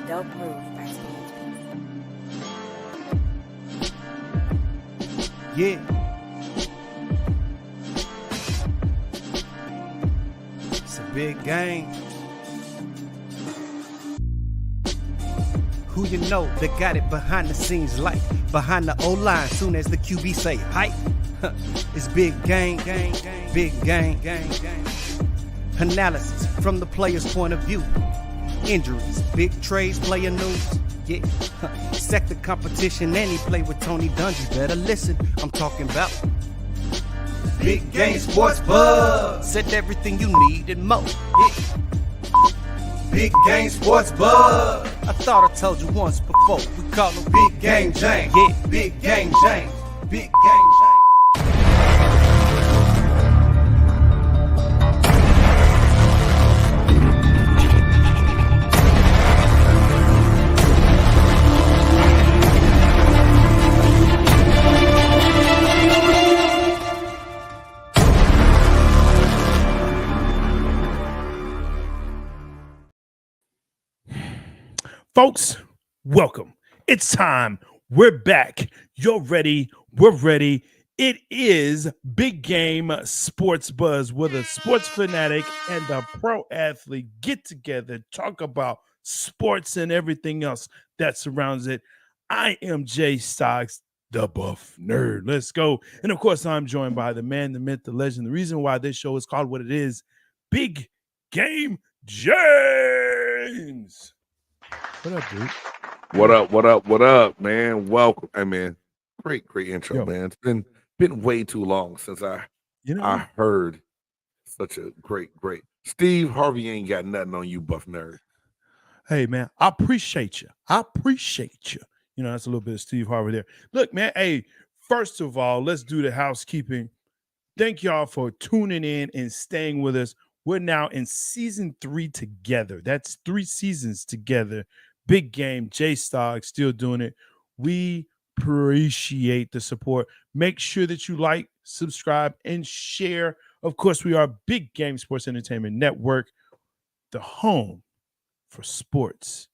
Adult proof. Yeah. It's a big game. Who you know that got it behind the scenes like behind the O-line soon as the QB say hype. It's big game, big game. Analysis from the player's point of view. Injuries, big trades, player news. Yeah, sector competition, and he play with Tony Dungy. Better listen, I'm talking about Big Game Sports Buzz. Said everything you need and more. Yeah. Big Game Sports Buzz. I thought I told you once before. We call him Big Game James. Yeah, Big Game James. Big Game James. Folks, welcome. It's time. We're back. You're ready. We're ready. It is Big Game Sports Buzz, where the sports fanatic and the pro athlete get together, talk about sports and everything else that surrounds it. I am J-Stogs, the buff nerd. Let's go. And of course, I'm joined by the man, the myth, the legend. The reason why this show is called what it is, Big Game James. What up, dude? What up, man? Welcome. Hey, man. Great intro, Yo. man. It's been way too long since I heard such a great. Steve Harvey ain't got nothing on you, buff nerd. Hey, man, I appreciate you. You know, that's a little bit of Steve Harvey there. Look, man, hey, first of all, let's do the housekeeping. Thank y'all for tuning in and staying with us. We're now in season 3 together. That's 3 seasons together. Big game, J-Stogs still doing it. We appreciate the support. Make sure that you like, subscribe, and share. Of course, we are Big Game Sports Entertainment Network, the home for sports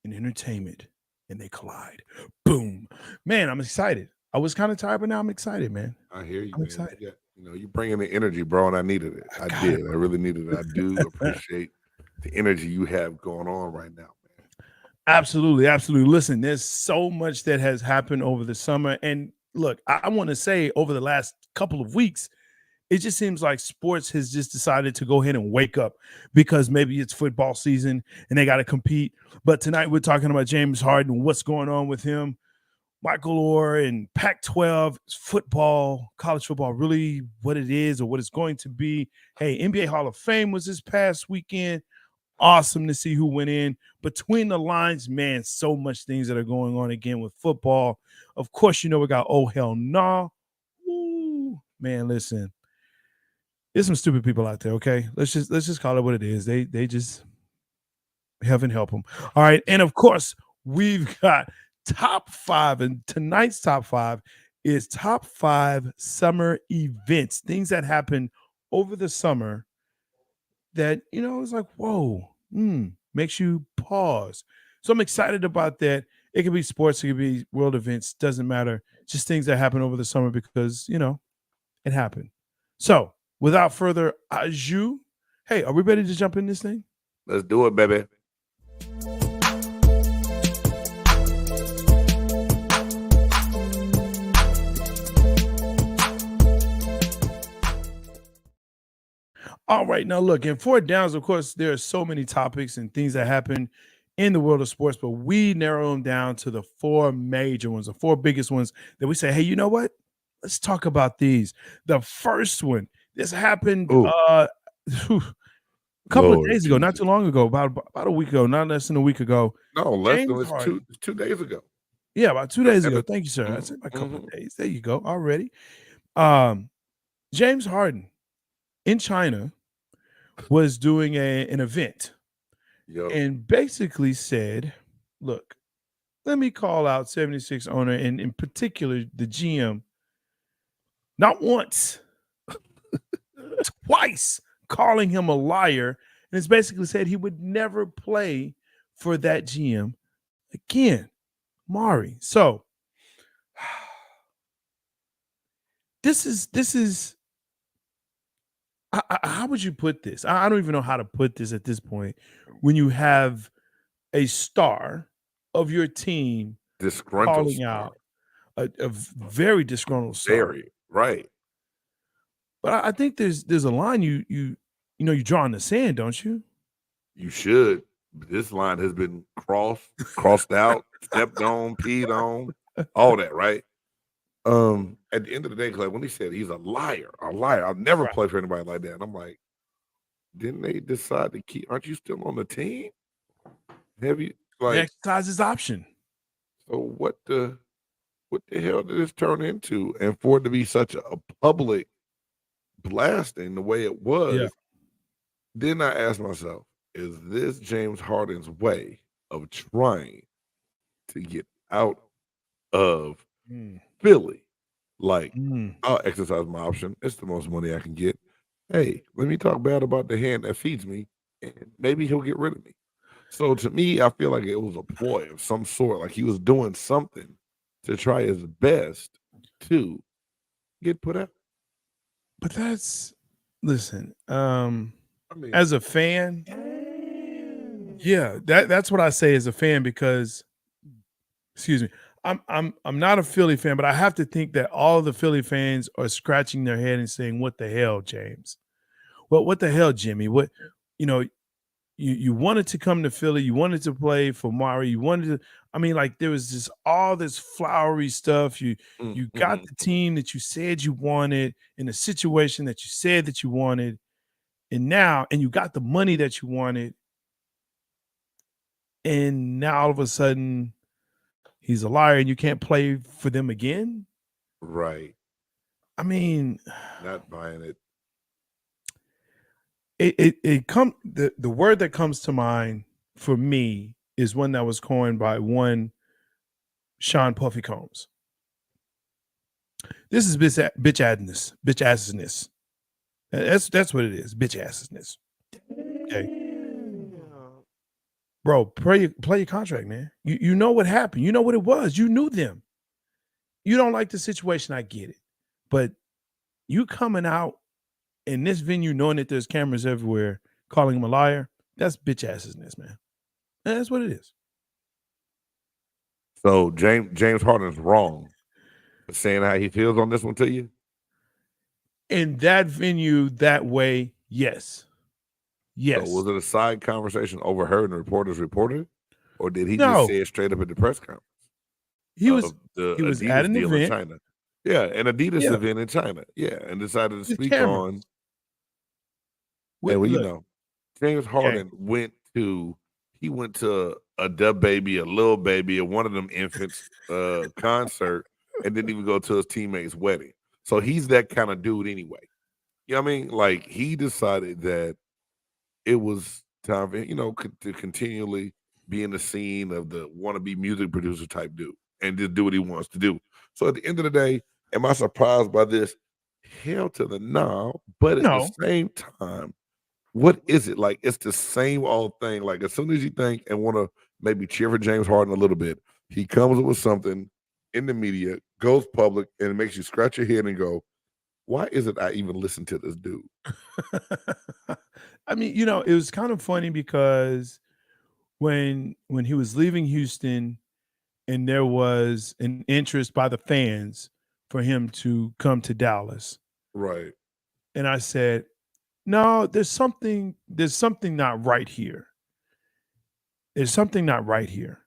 and entertainment, and they collide. Boom. Man, I'm excited. I was kind of tired, but now I'm excited, man. I hear you, I'm man. excited. Yeah, you bringing the energy, bro, and I needed it. I did. I really needed it. I do appreciate the energy you have going on right now. Absolutely. Listen, there's so much that has happened over the summer. And look, I want to say over the last couple of weeks, it just seems like sports has just decided to go ahead and wake up because maybe it's football season and they got to compete. But tonight we're talking about James Hardin, what's going on with him, Michael Orr, and Pac-12 football, college football, really what it is or what it's going to be. Hey, NBA Hall of Fame was this past weekend. Awesome to see who went in. Between the lines, man, so much things that are going on again with football. Of course, you know we got oh hell no. Ooh, man, listen. There's some stupid people out there, okay? Let's just call it what it is. They just heaven help them. All right, and of course, we've got top 5, and tonight's top 5 is top 5 summer events, things that happen over the summer that, you know, it's like, whoa, makes you pause. So I'm excited about that. It could be sports, it could be world events, doesn't matter. Just things that happen over the summer because, you know, it happened. So without further ado, hey, are we ready to jump in this thing? Let's do it, baby. All right, now look, in 4 downs, of course, there are so many topics and things that happen in the world of sports, but we narrow them down to the 4 major ones, the 4 biggest ones that we say, hey, you know what? Let's talk about these. The first one, this happened a couple of days ago, not too long ago, about a week ago, not less than a week ago. No, less than it's 2 days ago. Yeah, about 2 days ago. Thank you, sir. I said a couple of days. There you go. Already. James Hardin in China was doing an event and basically said, look, let me call out 76 owner and in particular the GM, not once, twice calling him a liar. And it's basically said he would never play for that GM again, Mari. So this is how would you put this? I don't even know how to put this at this point. When you have a star of your team calling out a very disgruntled star, very right. But I think there's a line you draw in the sand, don't you? You should. This line has been crossed out, stepped on, peed on, all that, right? At the end of the day, Clay, when he said he's a liar, I'll never play for anybody like that. And I'm like, didn't they decide to keep? Aren't you still on the team? Have you exercise his option? So what the hell did this turn into? And for it to be such a public blasting the way it was, then I asked myself, is this James Hardin's way of trying to get out of Philly? Like, I'll exercise my option. It's the most money I can get. Hey, let me talk bad about the hand that feeds me, and maybe he'll get rid of me. So to me, I feel like it was a ploy of some sort. Like he was doing something to try his best to get put out. But listen, as a fan, that's what I say as a fan, because, excuse me, I'm not a Philly fan, but I have to think that all of the Philly fans are scratching their head and saying, "What the hell, James? What the hell, Jimmy? What, you wanted to come to Philly, you wanted to play for Mari, you wanted to." I mean, like, there was just all this flowery stuff. You got the team that you said you wanted in a situation that you said that you wanted, and you got the money that you wanted, and now all of a sudden he's a liar and you can't play for them again. Right. I mean, not buying it. The word that comes to mind for me is one that was coined by one Sean Puffy Combs. This is bitch assness. That's what it is, bitch assness. Okay, bro, play your contract, man. You know what happened. You know what it was. You knew them. You don't like the situation. I get it, but you coming out in this venue knowing that there's cameras everywhere, calling him a liar, that's bitch assness, man. And that's what it is. So James Harden's wrong for saying how he feels on this one to you? In that venue, that way, yes. Yes. So was it a side conversation overheard and reporters reported? Or did he just say it straight up at the press conference? He was Adidas at an deal event. in China. Yeah, an Adidas event in China. Yeah, and decided to speak on. And James Harden went to a Dub Baby, a Lil Baby, or one of them infants concert, and didn't even go to his teammate's wedding. So he's that kind of dude anyway. You know what I mean? Like, he decided that it was time for, to continually be in the scene of the wannabe music producer type dude and just do what he wants to do. So at the end of the day, am I surprised by this? Hell to the no. But at the same time, what is it? Like, it's the same old thing. Like, as soon as you think and want to maybe cheer for James Harden a little bit, he comes up with something in the media, goes public, and it makes you scratch your head and go, why is it I even listen to this dude? I mean, it was kind of funny because when he was leaving Houston and there was an interest by the fans for him to come to Dallas. Right. And I said, no, there's something not right here. There's something not right here.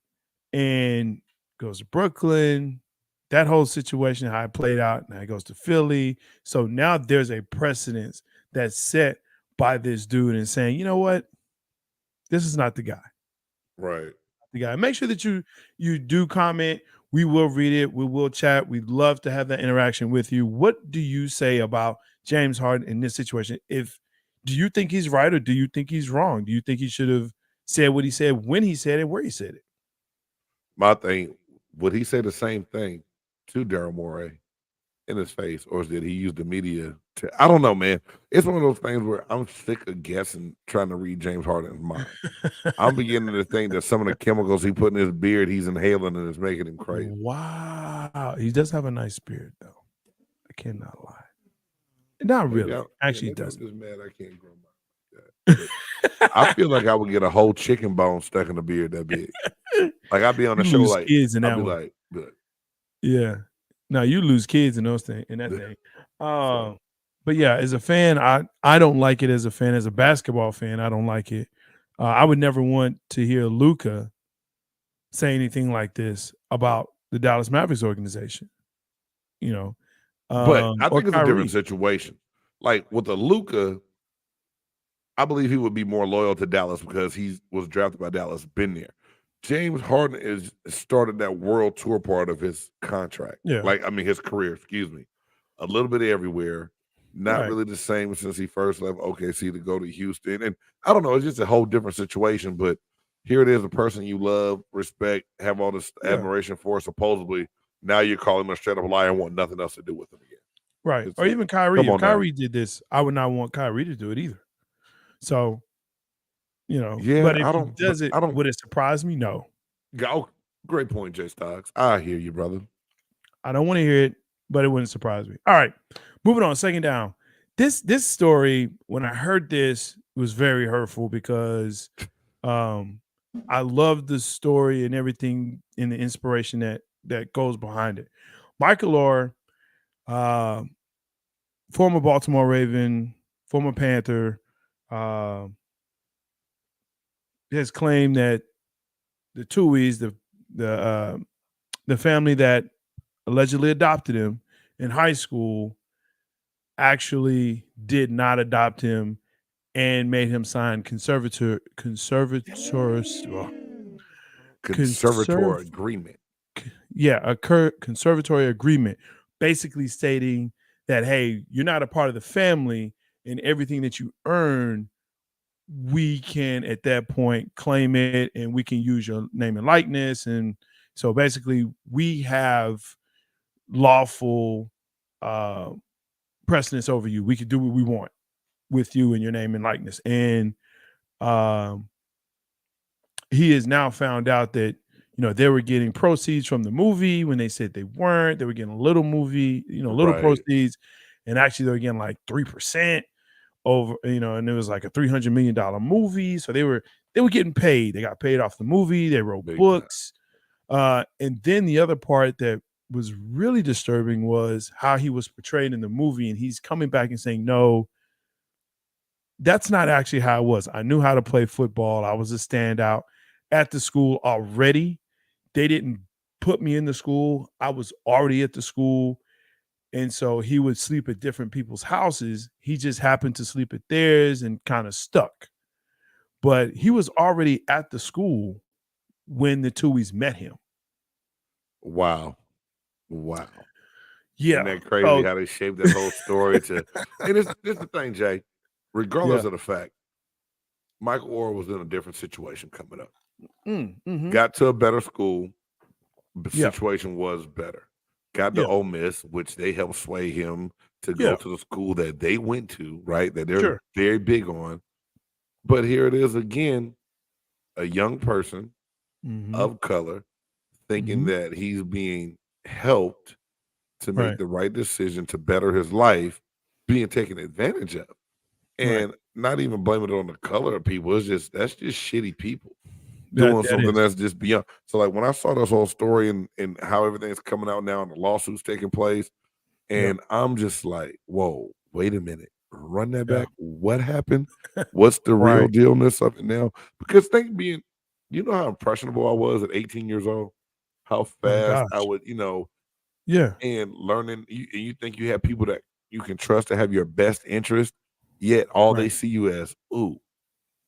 And goes to Brooklyn, that whole situation, how it played out. Now it goes to Philly. So now there's a precedence that's set by this dude and saying, you know what? This is not the guy. Right. The guy. Make sure that you do comment. We will read it. We will chat. We'd love to have that interaction with you. What do you say about James Harden in this situation? Do you think he's right or do you think he's wrong? Do you think he should have said what he said, when he said it, where he said it? My thing, would he say the same thing to Daryl Morey in his face, or did he use the media to? I don't know, man. It's one of those things where I'm sick of guessing, trying to read James Harden's mind. I'm beginning to think that some of the chemicals he put in his beard, he's inhaling, and it's making him crazy. Wow, he does have a nice beard, though. I cannot lie. Not really. Actually, doesn't. I'm just mad I can't grow my. I feel like I would get a whole chicken bone stuck in the beard that big. Like I'd be on the show, like kids in that I'd be one. like, good. Yeah. No, you lose kids in those things, in that thing. But yeah, as a fan, I don't like it as a fan. As a basketball fan, I don't like it. I would never want to hear Luka say anything like this about the Dallas Mavericks organization. You know, But I think it's Kyrie. a different situation. Like with the Luka, I believe he would be more loyal to Dallas because he was drafted by Dallas, been there. James Harden is started that world tour part of his contract. Yeah. Like, I mean, his career, excuse me. A little bit everywhere. Not really the same since he first left OKC to go to Houston. And I don't know, it's just a whole different situation. But here it is, a person you love, respect, have all this admiration for, supposedly. Now you're calling him a straight up liar and want nothing else to do with him again. Right. It's or like, even Kyrie. If Kyrie now. did this, I would not want Kyrie to do it either. So, yeah, but if he does it, would it surprise me? No. Oh, great point, J-Stogs. I hear you, brother. I don't want to hear it, but it wouldn't surprise me. All right. Moving on, second down. This story, when I heard this, was very hurtful because I love the story and everything and the inspiration that goes behind it. Michael Orr, former Baltimore Raven, former Panther, has claimed that the Tuohys, the family that allegedly adopted him in high school, actually did not adopt him and made him sign conservatory agreement. Yeah, a conservatory agreement, basically stating that, hey, you're not a part of the family, and everything that you earn, we can at that point claim it, and we can use your name and likeness. And so basically, we have lawful precedence over you. We can do what we want with you and your name and likeness. And he has now found out that they were getting proceeds from the movie when they said they weren't. They were getting a little movie, little proceeds, and actually they were getting like 3% over, and it was like a $300 million movie. So they were getting paid. They got paid off the movie. They wrote books. And then the other part that was really disturbing was how he was portrayed in the movie. And he's coming back and saying, no, that's not actually how it was. I knew how to play football. I was a standout at the school already. They didn't put me in the school. I was already at the school. And so he would sleep at different people's houses. He just happened to sleep at theirs and kind of stuck. But he was already at the school when the Tuohys met him. Wow. Yeah. Isn't that crazy how they shaped that whole story to and this is the thing, Jay. Regardless of the fact, Michael Orr was in a different situation coming up. Got to a better school. The situation was better. Got to Ole Miss, which they helped sway him to go to the school that they went to, right? That they're very big on. But here it is again, a young person of color thinking that he's being helped to make the right decision to better his life, being taken advantage of. And not even blaming it on the color of people. That's just shitty people doing something that's just beyond. So like when I saw this whole story and how everything's coming out now and the lawsuits taking place, and I'm just like, whoa, wait a minute. Run that back. What happened? What's the real dealness of it now? Because you know how impressionable I was at 18 years old? How fast I would, and learning, you think you have people that you can trust to have your best interest, yet all they see you as, ooh,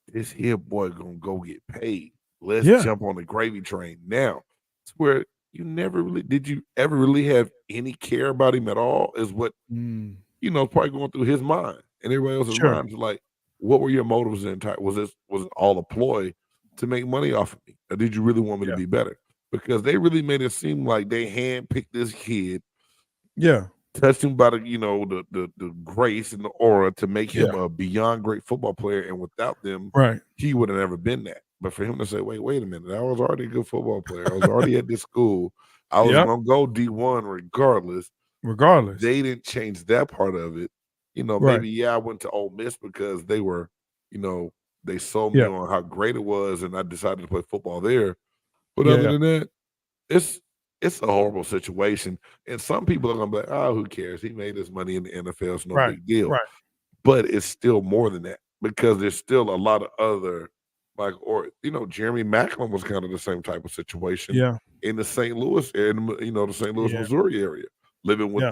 this here boy gonna go get paid. Let's jump on the gravy train now. It's where you never really did you ever really have any care about him at all? Is what probably going through his mind and everybody else's mind. Is like, what were your motives the entire? Was it all a ploy to make money off of me, or did you really want me to be better? Because they really made it seem like they handpicked this kid. Yeah. touched him by the grace and the aura to make him Yeah. a beyond great football player. And without them, Right. he would have never been that. But for him to say, wait a minute, I was already a good football player. I was already at this school. I was Yep. gonna go D1 regardless. Regardless. They didn't change that part of it. Right. Maybe I went to Ole Miss because they were, they sold me Yeah. on how great it was, and I decided to play football there. But other Yeah. than that, it's a horrible situation. And some people are gonna be like, oh, who cares? He made his money in the NFL, it's no Right. big deal. Right. But it's still more than that because there's still a lot of other Jeremy Macklin was kind of the same type of situation Yeah. in the St. Louis the St. Louis, Yeah. Missouri area, living with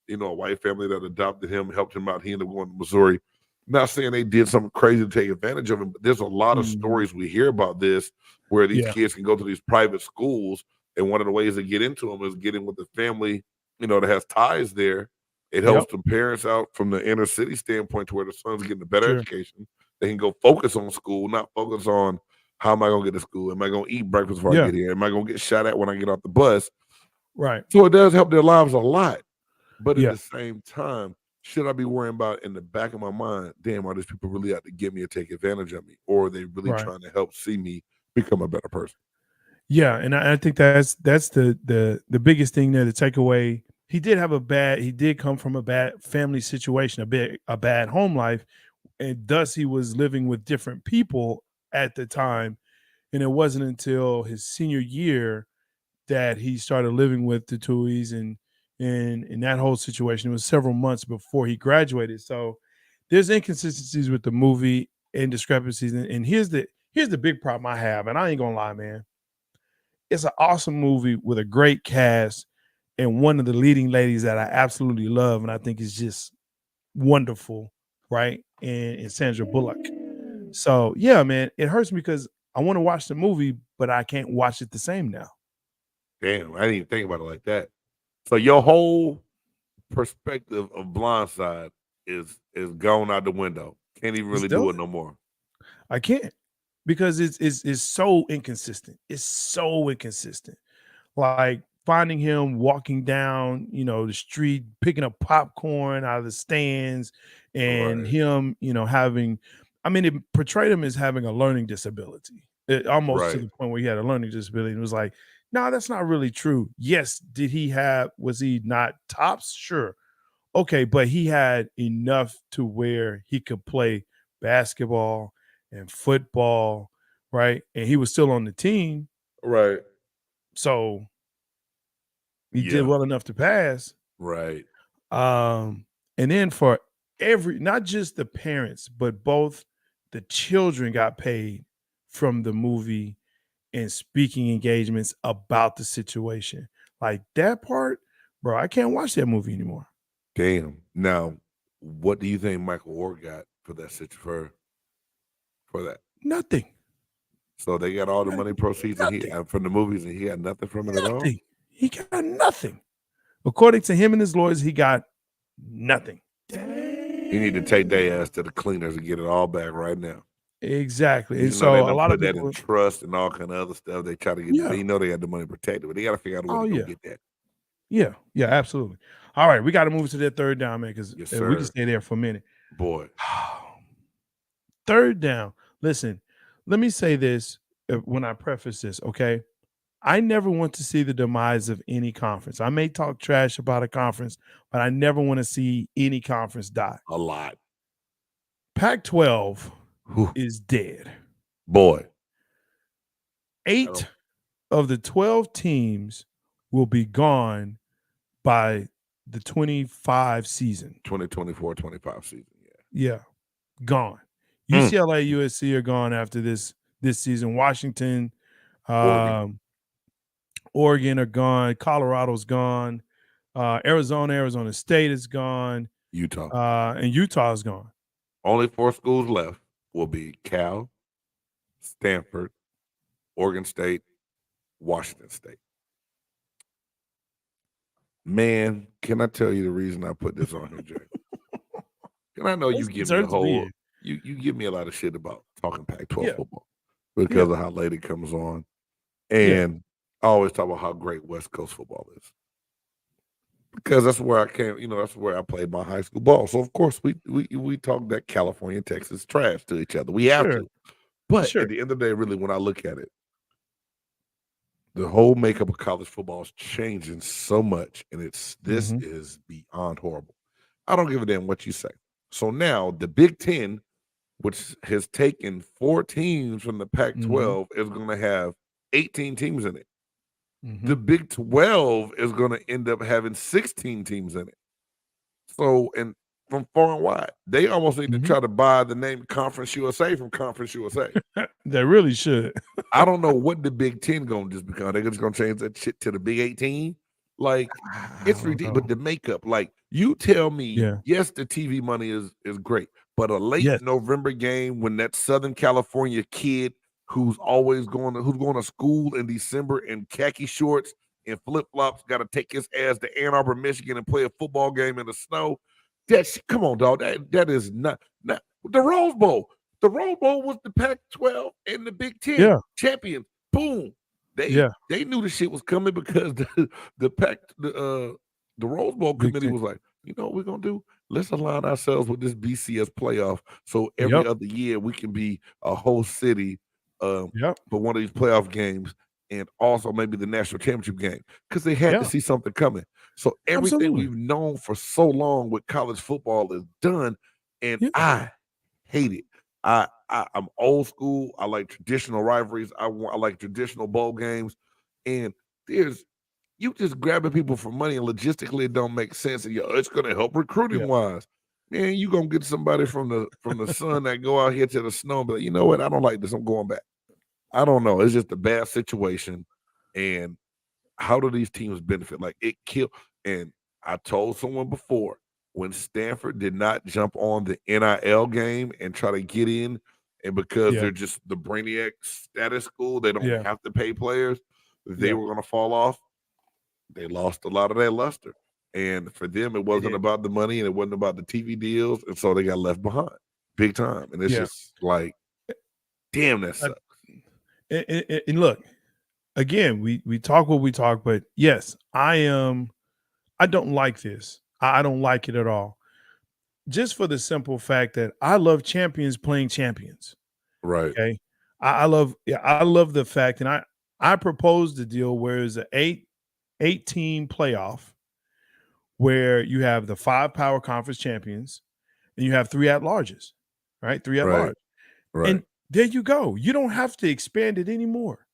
Yeah. a white family that adopted him, helped him out. He ended up going to Missouri. Not saying they did something crazy to take advantage of him, but there's a lot of stories we hear about this where these kids can go to these private schools, and one of the ways to get into them is getting with the family, that has ties there. It helps the parents out from the inner city standpoint to where the son's getting a better education. They can go focus on school, not focus on how am I going to get to school? Am I going to eat breakfast before I get here? Am I going to get shot at when I get off the bus? Right. So it does help their lives a lot. But at Yeah. the same time, should I be worrying about in the back of my mind, damn, are these people really out to get me or take advantage of me? Or are they really Right. trying to help see me become a better person? Yeah, and I think that's the biggest thing there. The takeaway, he did come from a bad family situation, a bad home life, and thus he was living with different people at the time. And it wasn't until his senior year that he started living with the Tuohys and in that whole situation. It was several months before he graduated. So there's inconsistencies with the movie and discrepancies. And here's the big problem I have, and I ain't gonna lie, man. It's an awesome movie with a great cast and one of the leading ladies that I absolutely love and I think is just wonderful, right? And Sandra Bullock. So yeah, man, it hurts me because I want to watch the movie, but I can't watch it the same now. Damn, I didn't even think about it like that. So your whole perspective of Blindside is gone out the window. Can't even really do it no more. I can't because it's so inconsistent. It's so inconsistent. Like finding him walking down, the street, picking up popcorn out of the stands, and him, having, I mean, it portrayed him as having a learning disability, almost to the point where he had a learning disability. And it was like, no, that's not really true. Yes, was he not tops? Sure. Okay, but he had enough to where he could play basketball and football, right? And he was still on the team. Right. So he did well enough to pass. Right. And then for not just the parents, but both the children got paid from the movie and speaking engagements about the situation. Like that part, bro, I can't watch that movie anymore. Damn. Now, what do you think Michael Orr got for that situation for that? Nothing. So they got all the money proceeds from the movies, and he got nothing from it at all? He got nothing. According to him and his lawyers, he got nothing. You need to take their ass to the cleaners and get it all back right now. Exactly. And so a lot of put people that in trust and all kind of other stuff. They try to get. They know they got the money protected, but they got to figure out a way to go get that. Yeah, absolutely. All right, we got to move to that third down, man, because we can stay there for a minute. Boy, third down. Listen, let me say this when I preface this, okay? I never want to see the demise of any conference. I may talk trash about a conference, but I never want to see any conference die. A lot. Pac-12 is dead. Boy. 8 of the 12 teams will be gone by the 25 season. 2024-25 season, Yeah, gone. UCLA, USC are gone after this season. Washington, Oregon are gone. Colorado's gone. Arizona State is gone. Utah. And Utah is gone. Only 4 schools left will be Cal, Stanford, Oregon State, Washington State. Man, can I tell you the reason I put this on here, Jay? And I know you give me you give me a lot of shit about talking Pac-12 football because of how late it comes on. And I always talk about how great West Coast football is. Because that's where I came, that's where I played my high school ball. So of course we talk that California, Texas trash to each other. We have Sure, to. But sure. at the end of the day, really, when I look at it, the whole makeup of college football is changing so much, and this Mhm, is beyond horrible. I don't give a damn what you say. So now the Big Ten, which has taken 4 teams from the mhm, Pac-12, is going to have 18 teams in it. mhm. The Big 12 is going to end up having 16 teams in it. So, and from far and wide, they almost need to Mhm. try to buy the name Conference USA from Conference USA. They really should. I don't know what the Big Ten gonna just become. They're just gonna change that shit to the Big 18. Like, I it's don't ridiculous. But know. the makeup, like, you tell me, Yeah. yes, the TV money is great, but a late Yes. November game when that Southern California kid who's going to school in December in khaki shorts and flip flops got to take his ass to Ann Arbor, Michigan, and play a football game in the snow. Come on, dog. That is not the Rose Bowl. The Rose Bowl was the Pac-12 and the Big Ten Yeah. champions. Boom. They Yeah. they knew the shit was coming because the Rose Bowl Big committee Ten. was like, you know what we're gonna do? Let's align ourselves with this BCS playoff, so every Yep. other year we can be a whole city Yep. for one of these playoff games, and also maybe the national championship game because they had to Yeah. see something coming. So everything Absolutely. we've known for so long with college football is done, and Yeah. I hate it. I'm old school. I like traditional rivalries. I like traditional bowl games, and there's you just grabbing people for money and logistically it don't make sense. And it's going to help Yeah. recruiting wise. Man, you gonna get somebody from the sun that go out here to the snow and be like, you know what? I don't like this. I'm going back. I don't know. It's just a bad situation. And how do these teams benefit? Like it killed. And I told someone before when Stanford did not jump on the NIL game and try to get in, and because Yeah. they're just the Brainiac status school, they don't Yeah. have to pay players, they Yeah. were going to fall off. They lost a lot of their luster. And for them, it They wasn't did. about the money and it wasn't about the TV deals. And so they got left behind big time. And it's Yeah. just like, damn, that Uh, sucks. and look, again, we talk what we talk, but yes, I don't like this. I don't like it at all. Just for the simple fact that I love champions playing champions. Right. Okay. I love the fact, and I proposed the deal where it's an eight team playoff where you have the 5 power conference champions and you have 3 at larges, right? 3 at Right. large. Right. And there you go. You don't have to expand it anymore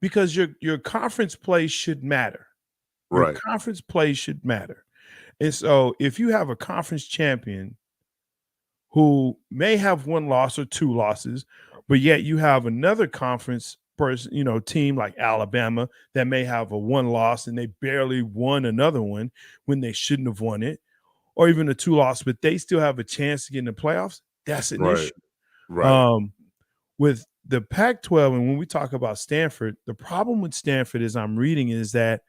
because your conference play should matter. Your Right. conference play should matter. And so if you have a conference champion who may have 1 loss or 2 losses, but yet you have another conference person, team like Alabama that may have a 1 loss and they barely won another one when they shouldn't have won it, or even a 2 loss, but they still have a chance to get in the playoffs. That's an Right. issue. Right. With the Pac-12, and when we talk about Stanford, the problem with Stanford is I'm reading is that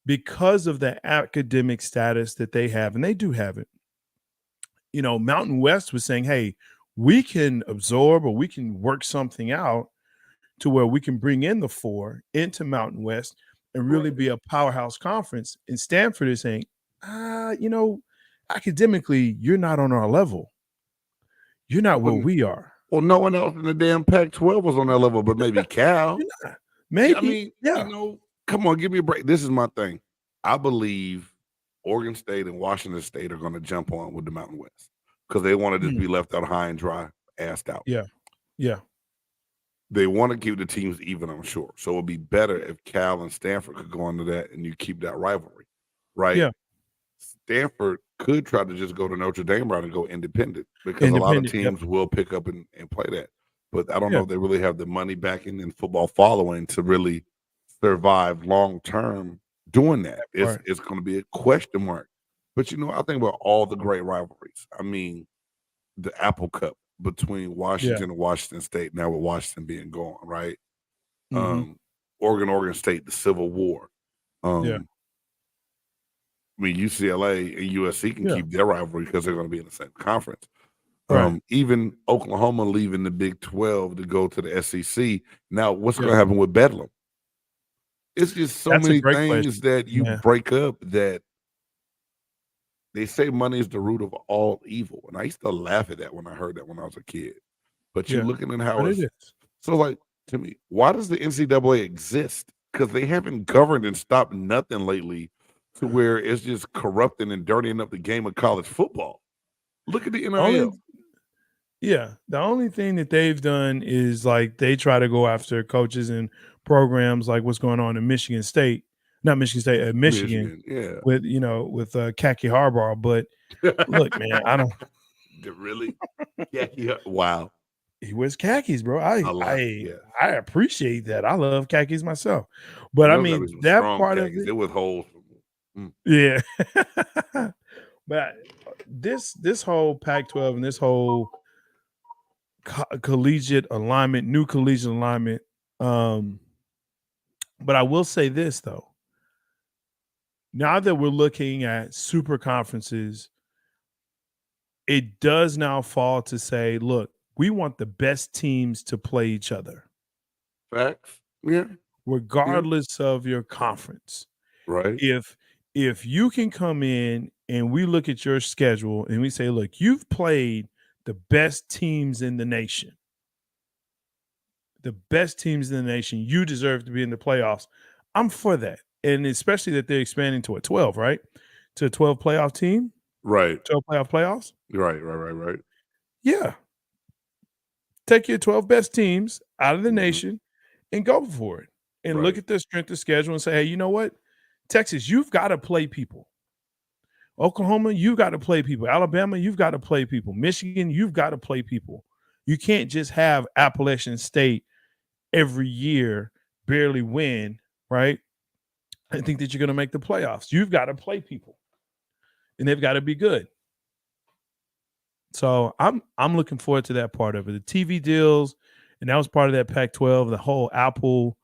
because of the academic status that they have, and they do have it, Mountain West was saying, hey, we can absorb or we can work something out to where we can bring in the 4 into Mountain West and really Right. be a powerhouse conference. And Stanford is saying, academically, you're not on our level. You're not where we are. Well, no one else in the damn Pac-12 was on that level, but maybe Cal. You're not. Maybe. I mean, Yeah. come on, give me a break. This is my thing. I believe Oregon State and Washington State are going to jump on with the Mountain West because they want to just be left out high and dry, assed out. Yeah. Yeah. They want to keep the teams even, I'm sure. So it would be better if Cal and Stanford could go into that and you keep that rivalry, right? Yeah. Stanford could try to just go to Notre Dame route and go independent because a lot of Independent. Yep. teams will pick up and play that. But I don't Yeah. know if they really have the money backing and football following to really survive long term doing that. Right. It's going to be a question mark. But I think about all the great rivalries. I mean, the Apple Cup between Washington and Washington State, now with Washington being gone, right? Mhm. Oregon State, the Civil War. Yeah. I mean, UCLA and USC can Yeah. keep their rivalry because they're going to be in the same conference. Right. Even Oklahoma leaving the Big 12 to go to the SEC. Now, what's Yeah. going to happen with Bedlam? It's just so That's a many great things question. that you Yeah. break up that they say money is the root of all evil. And I used to laugh at that when I heard that when I was a kid. But you're Yeah. looking at how But it it's is. so like to me, why does the NCAA exist? Because they haven't governed and stopped nothing lately to where it's just corrupting and dirtying up the game of college football. Look at the Only NIL. the only thing that they've done is like they try to go after coaches and programs like what's going on in Michigan State, not Michigan State, Michigan Michigan, yeah. with Khaki Harbaugh. But look, man, I don't. Really? Yeah. Wow. He wears khakis, bro. A lot. Yeah. I appreciate that. I love khakis myself, but And I those gotta mean be some that strong part of khakis. it, They with holes. Mm. yeah. But this whole Pac-12 and this whole collegiate alignment, new collegiate alignment. But I will say this though. Now that we're looking at super conferences, it does now fall to say, look, we want the best teams to play each other, Facts. Yeah. regardless of your conference. Right. If you can come in and we look at your schedule and we say, look, you've played the best teams in the nation. The best teams in the nation, you deserve to be in the playoffs. I'm for that. And especially that they're expanding to a 12, right? To a 12 playoff team, Right. 12 playoff playoffs. Right. Yeah. Take your 12 best teams out of the Mhm. nation and go for it. And look Right. at their strength of schedule and say, hey, you know what? Texas, you've got to play people. Oklahoma, you've got to play people. Alabama, you've got to play people. Michigan, you've got to play people. You can't just have Appalachian State every year barely win, right? I think that you're going to make the playoffs. You've got to play people, and they've got to be good. So I'm looking forward to that part of it. The TV deals, and that was part of that Pac-12. The whole Apple,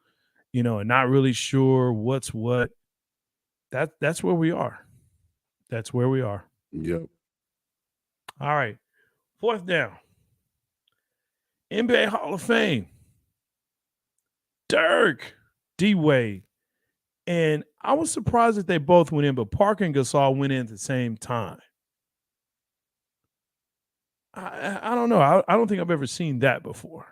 and not really sure what's what. That's where we are. That's where we are. Yep. All right, fourth down. NBA Hall of Fame. Dirk, D-Wade. And I was surprised that they both went in, but Parker and Gasol went in at the same time. I don't know. I don't think I've ever seen that before.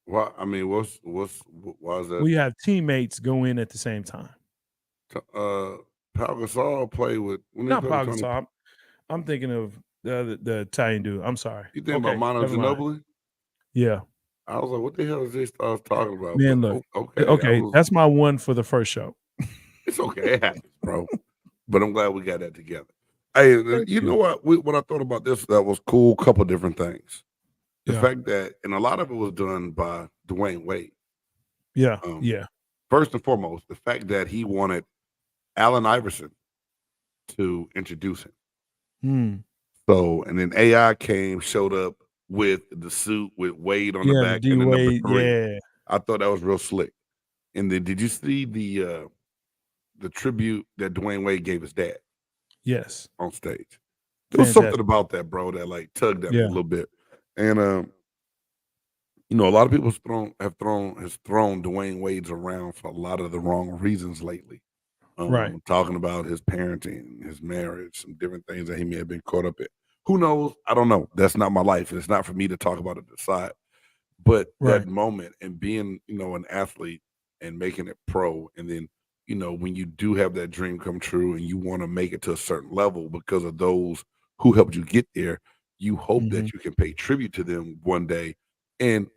Well, I mean, why is that? We have teammates go in at the same time. Pau Gasol play with when Not Pau Gasol. I'm thinking of the Italian dude. I'm sorry. You think about Manu Ginobili? Yeah. I was like, what the hell is this I was talking about? Man, but, look. Okay, that's my one for the first show. It's okay. It happens, bro. But I'm glad we got that together. Hey, you know what? What I thought about this that was cool. Couple different things. The fact that, and a lot of it was done by Dwayne Wade. Yeah. First and foremost, the fact that he wanted Allen Iverson to introduce him. So, and then AI showed up with the suit with Wade on the back and the number 3. Yeah. I thought that was real slick. And then, did you see the tribute that Dwayne Wade gave his dad? Yes. On stage. There was something about that, bro, that like tugged at me a little bit. And a lot of people has thrown Dwayne Wade's around for a lot of the wrong reasons lately. Right. Talking about his parenting, his marriage, some different things that he may have been caught up in. Who knows? I don't know. That's not my life. It's not for me to talk about it decide. But that moment and being, an athlete and making it pro, and then, when you do have that dream come true and you want to make it to a certain level because of those who helped you get there, you hope that you can pay tribute to them one day. And,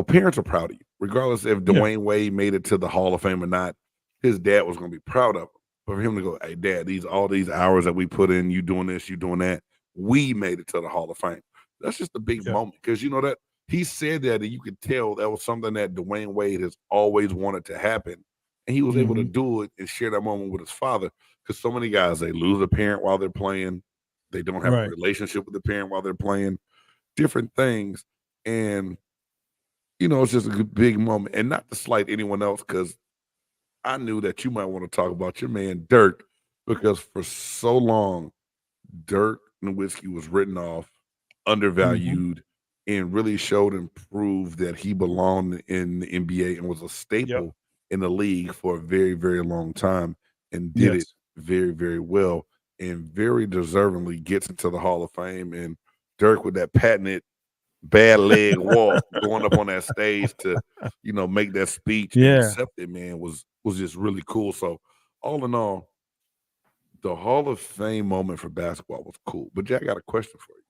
parents are proud of you, regardless if Dwayne Wade made it to the Hall of Fame or not. His dad was going to be proud of him. But for him to go, hey, Dad, all these hours that we put in, you doing this, you doing that, we made it to the Hall of Fame. That's just a big moment because that he said that and you could tell that was something that Dwayne Wade has always wanted to happen. And he was able to do it and share that moment with his father because so many guys, they lose a parent while they're playing. They don't have a relationship with the parent while they're playing, different things. And, it's just a big moment. And not to slight anyone else because I knew that you might want to talk about your man Dirk because for so long, Dirk Nowitzki was written off, undervalued, and really showed and proved that he belonged in the NBA and was a staple in the league for a very, very long time and did it very, very well and very deservingly gets into the Hall of Fame. And Dirk with that patented bad leg walk going up on that stage to, make that speech and accept it, man, was just really cool. So all in all, the Hall of Fame moment for basketball was cool. But Jack, I got a question for you.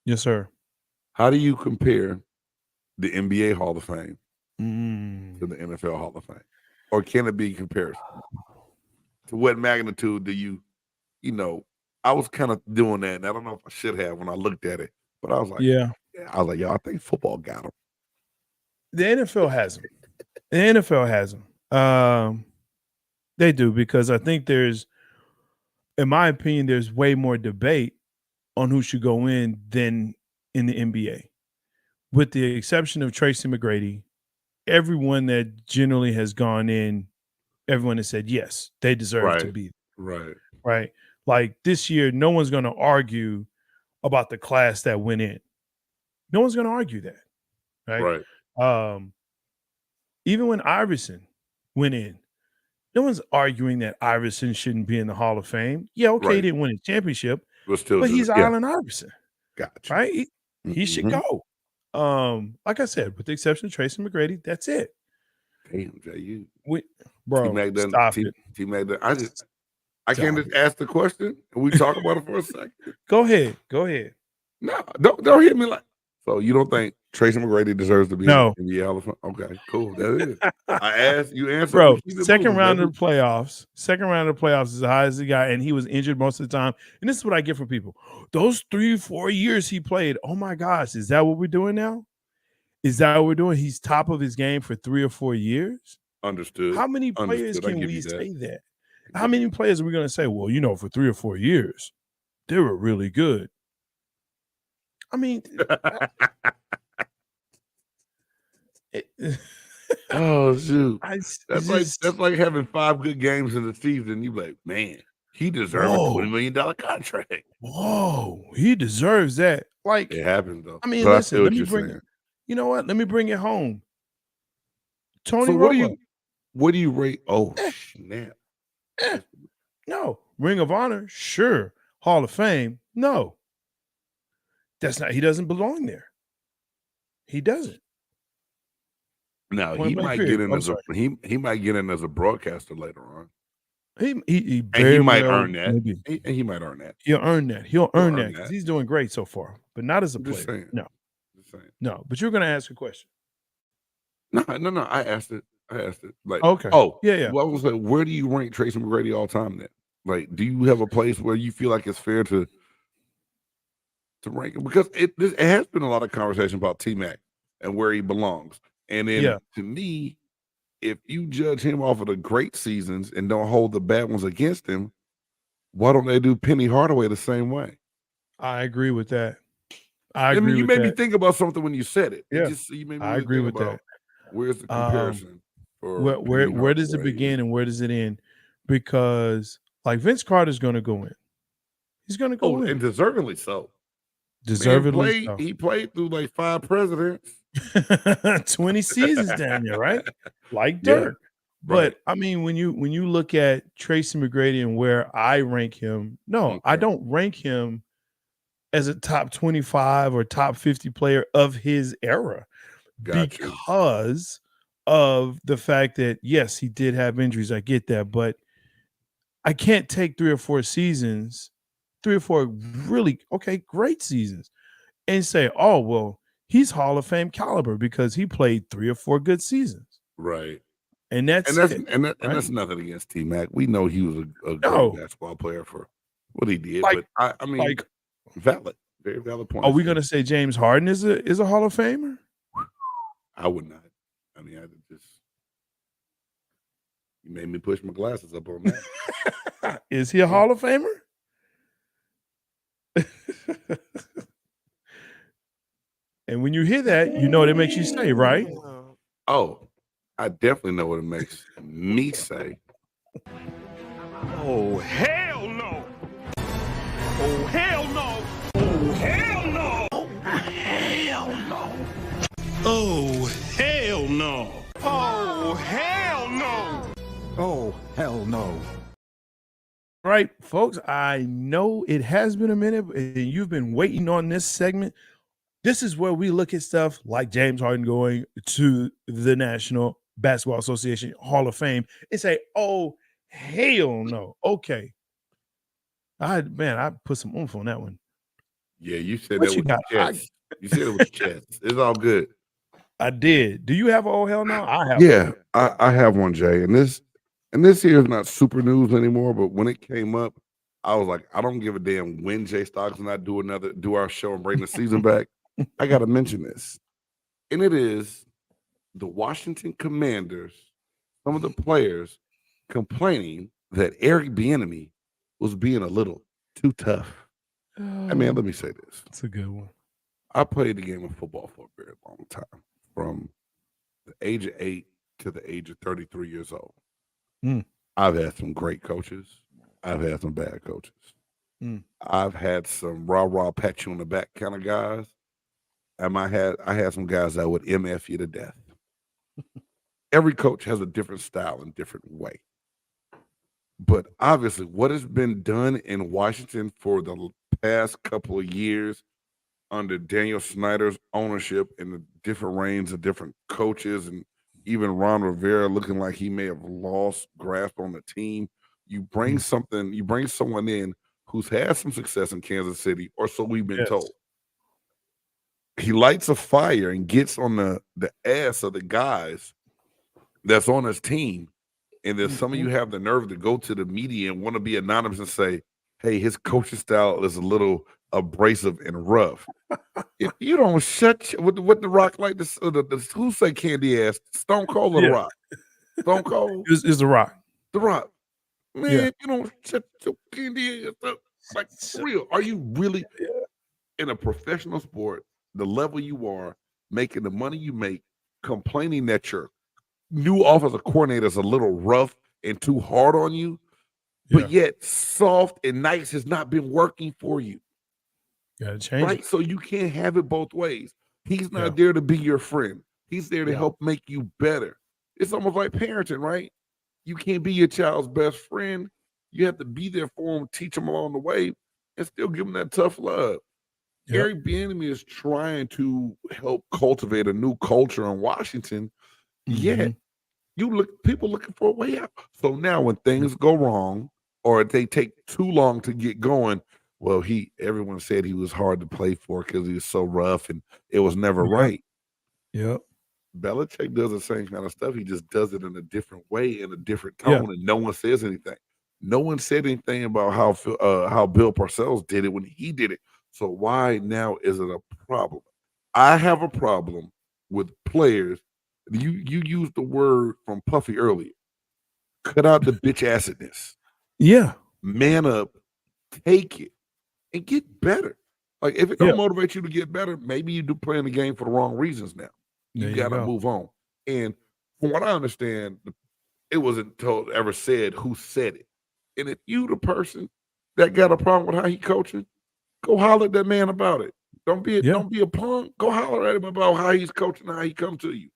Yes, sir. How do you compare the NBA Hall of Fame to the NFL Hall of Fame? Or can it be comparison? To what magnitude do you, I was kind of doing that, and I don't know if I should have when I looked at it, but I was like, I think football got them. The NFL has them. The NFL has them. They do, because I think in my opinion, there's way more debate on who should go in than in the NBA. With the exception of Tracy McGrady, everyone that generally has gone in, everyone has said, yes, they deserve to be. Right. Like this year, no one's going to argue about the class that went in. No one's going to argue that. Right. Even when Iverson went in, no one's arguing that Iverson shouldn't be in the Hall of Fame. Yeah, okay, he didn't win a championship, but he's Allen Iverson. Gotcha. Right? He should go. Like I said, with the exception of Tracy McGrady, that's it. Damn, Jay, stop it. T-Mac, I can't just ask the question and we talk about it for a second. Go ahead. No, don't hit me like. So you don't think Tracy McGrady deserves to be in the NBA Hall of Fame? Okay, cool. That is. I asked, you answered. Bro, second round of the playoffs is the highest he got, and he was injured most of the time. And this is what I get from people. Those 3-4 years he played, oh my gosh, is that what we're doing now? Is that what we're doing? He's top of his game for 3 or 4 years? Understood. How many players can we say that? How many players are we going to say, well, for 3 or 4 years, they were really good? I mean, oh shoot! That's like having 5 good games in the season. You like, man, he deserves a $20 million contract. Whoa, he deserves that. Like it happens though. I mean, listen, let me bring it. You know what? Let me bring it home. Tony Romo. What do you rate? Oh snap! No, Ring of Honor, sure. Hall of Fame, no. He doesn't belong there. He doesn't. Now he might get in he might get in as a broadcaster later on. He might earn that. Maybe. He might earn that. He'll earn that. He'll earn that because he's doing great so far, but not as a player. Saying. No. But you're going to ask a question. No. I asked it. Like, okay. Oh, yeah. Well, I was like, where do you rank Tracy McGrady all time then? Like, do you have a place where you feel like it's fair to rank him? Because it has been a lot of conversation about T-Mac and where he belongs. And then to me, if you judge him off of the great seasons and don't hold the bad ones against him, why don't they do Penny Hardaway the same way? I agree with that. You made me think about something when you said it. Yeah, I agree with that. Where's the comparison? Where does it begin and where does it end? Because like Vince Carter's going to go in. He's going to go in. And deservedly so. He played through like 5 presidents. 20 seasons down there, right? Like Dirk. But I mean, when you look at Tracy McGrady and where I rank him, I don't rank him as a top 25 or top 50 player of his era because of the fact that, yes, he did have injuries. I get that, but I can't take 3 or 4 seasons, 3 or 4 really, great seasons and say, oh, well, he's Hall of Fame caliber because he played 3 or 4 good seasons. Right. And that's nothing against T-Mac. We know he was a great basketball player for what he did. But I mean, valid, very valid point. Are we going to say James Hardin is a Hall of Famer? I would not. I mean, you made me push my glasses up on that. Is he a Hall of Famer? And when you hear that, you know what it makes you say, right? Oh, I definitely know what it makes me say. Oh, hell no. Oh, hell no. Oh, hell no. Oh, hell no. Oh, hell no. Oh, hell no. Oh, hell no. Right, folks, I know it has been a minute and you've been waiting on this segment. This is where we look at stuff like James Harden going to the National Basketball Association Hall of Fame and say, oh, hell no. Okay. I put some oomph on that one. Yeah, you said What that you with got? your chest. You said it with your chest. It's all good. I did. Do you have a oh hell no? I have. Yeah, I have one, Jay, and this here is not super news anymore. But when it came up, I was like, I don't give a damn when J-Stogs and I do our show and bring the season back. I got to mention this, and it is the Washington Commanders. Some of the players complaining that Eric Bieniemy was being a little too tough. I mean, let me say this. That's a good one. I played the game of football for a very long time, from the age of 8 to the age of 33 years old. Mm. I've had some great coaches. I've had some bad coaches. Mm. I've had some rah-rah, pat you on the back kind of guys. And I had some guys that would MF you to death. Every coach has a different style and different way. But obviously, what has been done in Washington for the past couple of years under Daniel Snyder's ownership and the different reigns of different coaches, and even Ron Rivera looking like he may have lost grasp on the team. You bring someone in who's had some success in Kansas City, or so we've been told. He lights a fire and gets on the ass of the guys that's on his team. And then some of you have the nerve to go to the media and want to be anonymous and say, hey, his coaching style is a little abrasive and rough. If you don't shut what the Rock like this, who say candy ass? Stone Cold or the Rock? Stone Cold is the Rock. The Rock. Man, you don't shut your candy ass up. Like, for real. Are you really in a professional sport, the level you are, making the money you make, complaining that your new offensive coordinator is a little rough and too hard on you, but yet soft and nice has not been working for you? Gotta change it. So you can't have it both ways. He's not there to be your friend. He's there to help make you better. It's almost like parenting, right? You can't be your child's best friend. You have to be there for them, teach them along the way, and still give them that tough love. Eric Bieniemy is trying to help cultivate a new culture in Washington, yet people looking for a way out. So now when things go wrong or they take too long to get going, well, everyone said he was hard to play for because he was so rough and it was never right. Yep. Belichick does the same kind of stuff. He just does it in a different way, in a different tone, and no one says anything. No one said anything about how Bill Parcells did it when he did it. So why now is it a problem? I have a problem with players. You used the word from Puffy earlier. Cut out the bitch acidness. Yeah. Man up, take it, and get better. Like, if it don't motivate you to get better, maybe you do playing the game for the wrong reasons now. You got to move on. And from what I understand, it wasn't ever said who said it. And if you the person that got a problem with how he coaching, go holler at that man about it. Don't be a punk. Go holler at him about how he's coaching, how he come to you,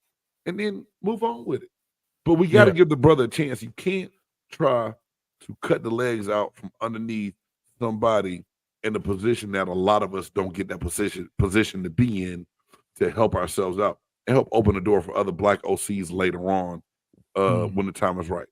and then move on with it. But we got to give the brother a chance. You can't try to cut the legs out from underneath somebody in a position that a lot of us don't get that position to be in, to help ourselves out and help open the door for other black OCs later on when the time is right.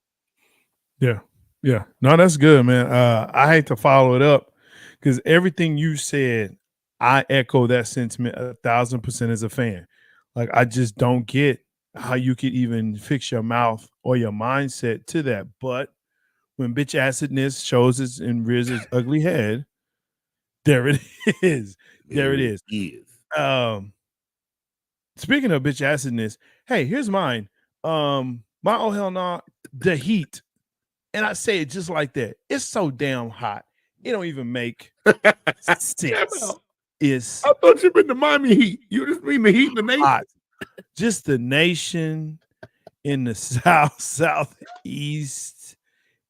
Yeah. Yeah. No, that's good, man. I hate to follow it up because everything you said, I echo that sentiment 1,000% as a fan. Like, I just don't get how you could even fix your mouth or your mindset to that. But when bitch acidness shows its and rears its ugly head, there it is. There it is. Speaking of bitch acidness, hey, here's mine. My oh hell no, the heat. And I say it just like that. It's so damn hot. It don't even make sense. I thought you meant the Miami Heat. You just mean the Heat in the nation. Hot. Just the nation in the south, southeast,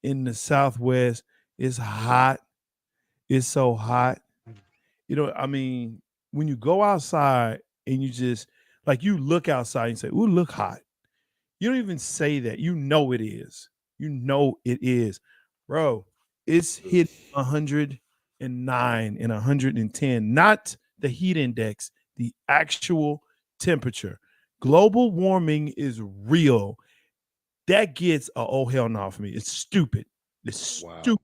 in the southwest. It's hot. It's so hot. You know, I mean, when you go outside and you just, like, you look outside and say, ooh, look hot. You don't even say that. You know it is. You know it is. Bro, it's hit 109 and 110, not the heat index, the actual temperature. Global warming is real. That gets a oh hell no for me. It's stupid. It's stupid.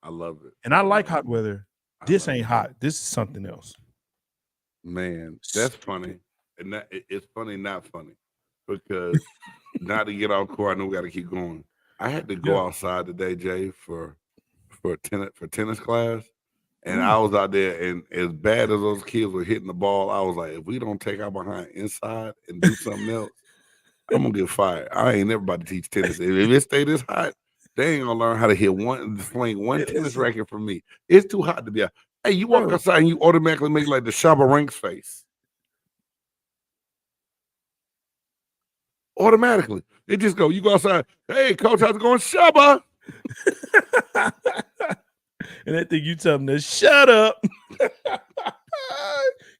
I love it. And I like hot weather. This ain't hot. This is something else. Man, that's funny. And it's funny, not funny. Because now to get off court, I know we got to keep going. I had to go outside today, Jay, for tennis class. And I was out there, and as bad as those kids were hitting the ball, I was like, if we don't take our behind inside and do something else, I'm gonna get fired. I ain't never about to teach tennis. If it stay this hot, they ain't gonna learn how to swing one tennis racket from me. It's too hot to be out. Hey, you walk outside and you automatically make like the Shabba Ranks face. Automatically. It just go, you go outside, hey, coach, how's it going? Shabba. And that thing you tell them to shut up.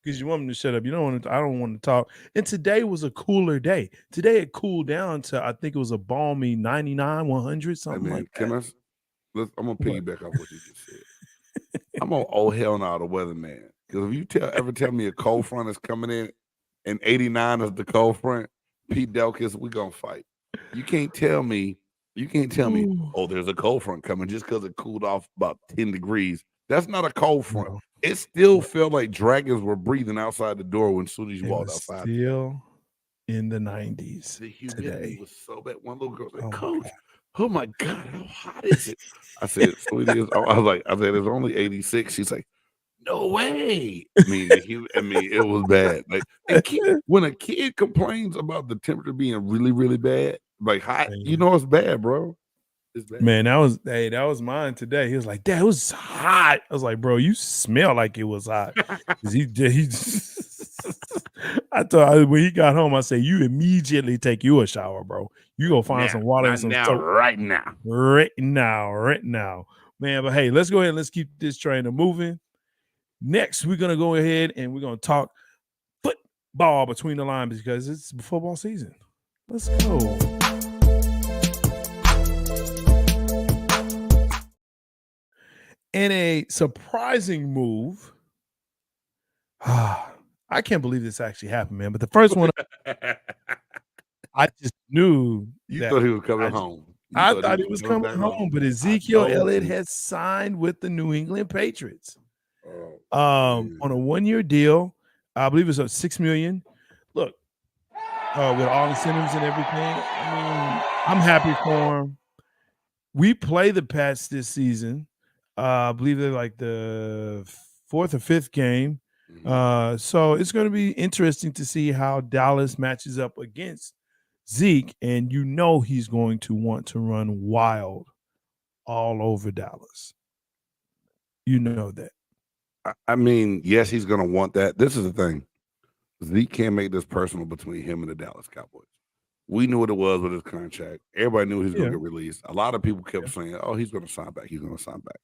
Because you want them to shut up. You don't want to, I don't want to talk. And today was a cooler day. Today it cooled down to, I think it was a balmy 99, 100, something like that. I'm gonna piggyback off what you just said. I'm on oh hell no, the weatherman. Because if you ever tell me a cold front is coming in and 89 is the cold front, Pete Delkis, we gonna fight. You can't tell me, oh, there's a cold front coming just because it cooled off about 10 degrees. That's not a cold front. No. It still felt like dragons were breathing outside the door as soon as you walked outside. Still in the 90s. The humidity was so bad. One little girl said, Coach, oh my God, how hot is it? I said, sweetie, I said, it's only 86. She's like, no way. I mean, it was bad. Like, when a kid complains about the temperature being really, really bad, like hot, you know it's bad, bro. It's bad. Man, that was mine today. He was like, Dad, it was hot. I was like, bro, you smell like it was hot. I thought when he got home, I said, you immediately take you a shower, bro. You go find some water and some soap. Right now. Man, but hey, let's go ahead and let's keep this train moving. Next, we're going to go ahead and we're going to talk football between the lines because it's football season. Let's go. In a surprising move, I can't believe this actually happened, man. But the first one, I just knew you thought he was coming home. I thought he was coming home, but Ezekiel Elliott has signed with the New England Patriots on a 1-year deal. I believe it's $6 million. Look, with all incentives and everything, I mean, I'm happy for him. We play the Pats this season. I believe they're like the 4th or 5th game. So it's going to be interesting to see how Dallas matches up against Zeke. And you know he's going to want to run wild all over Dallas. You know that. I mean, yes, he's going to want that. This is the thing. Zeke can't make this personal between him and the Dallas Cowboys. We knew what it was with his contract. Everybody knew he was going to get released. A lot of people kept saying, oh, he's going to sign back. He's going to sign back.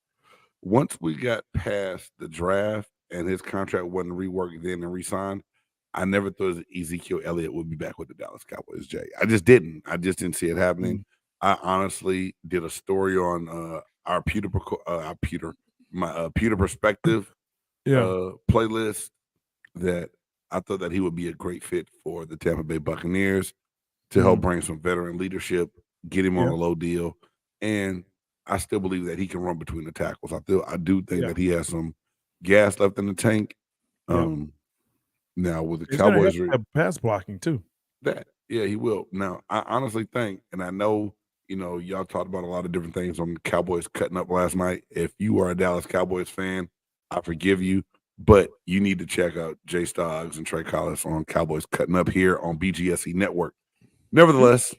Once we got past the draft and his contract wasn't reworked then and re-signed, I never thought Ezekiel Elliott would be back with the Dallas Cowboys, Jay. I just didn't. I just didn't see it happening. I honestly did a story on our Pewter Perspective playlist that I thought that he would be a great fit for the Tampa Bay Buccaneers to help bring some veteran leadership, get him on a low deal, and I still believe that he can run between the tackles. I do think that he has some gas left in the tank. Now with the Cowboys, have pass blocking too. He will. Now I honestly think, and I know y'all talked about a lot of different things on the Cowboys cutting up last night. If you are a Dallas Cowboys fan, I forgive you, but you need to check out J-Stogs and Trey Collis on Cowboys cutting up here on BGSE Network. Nevertheless,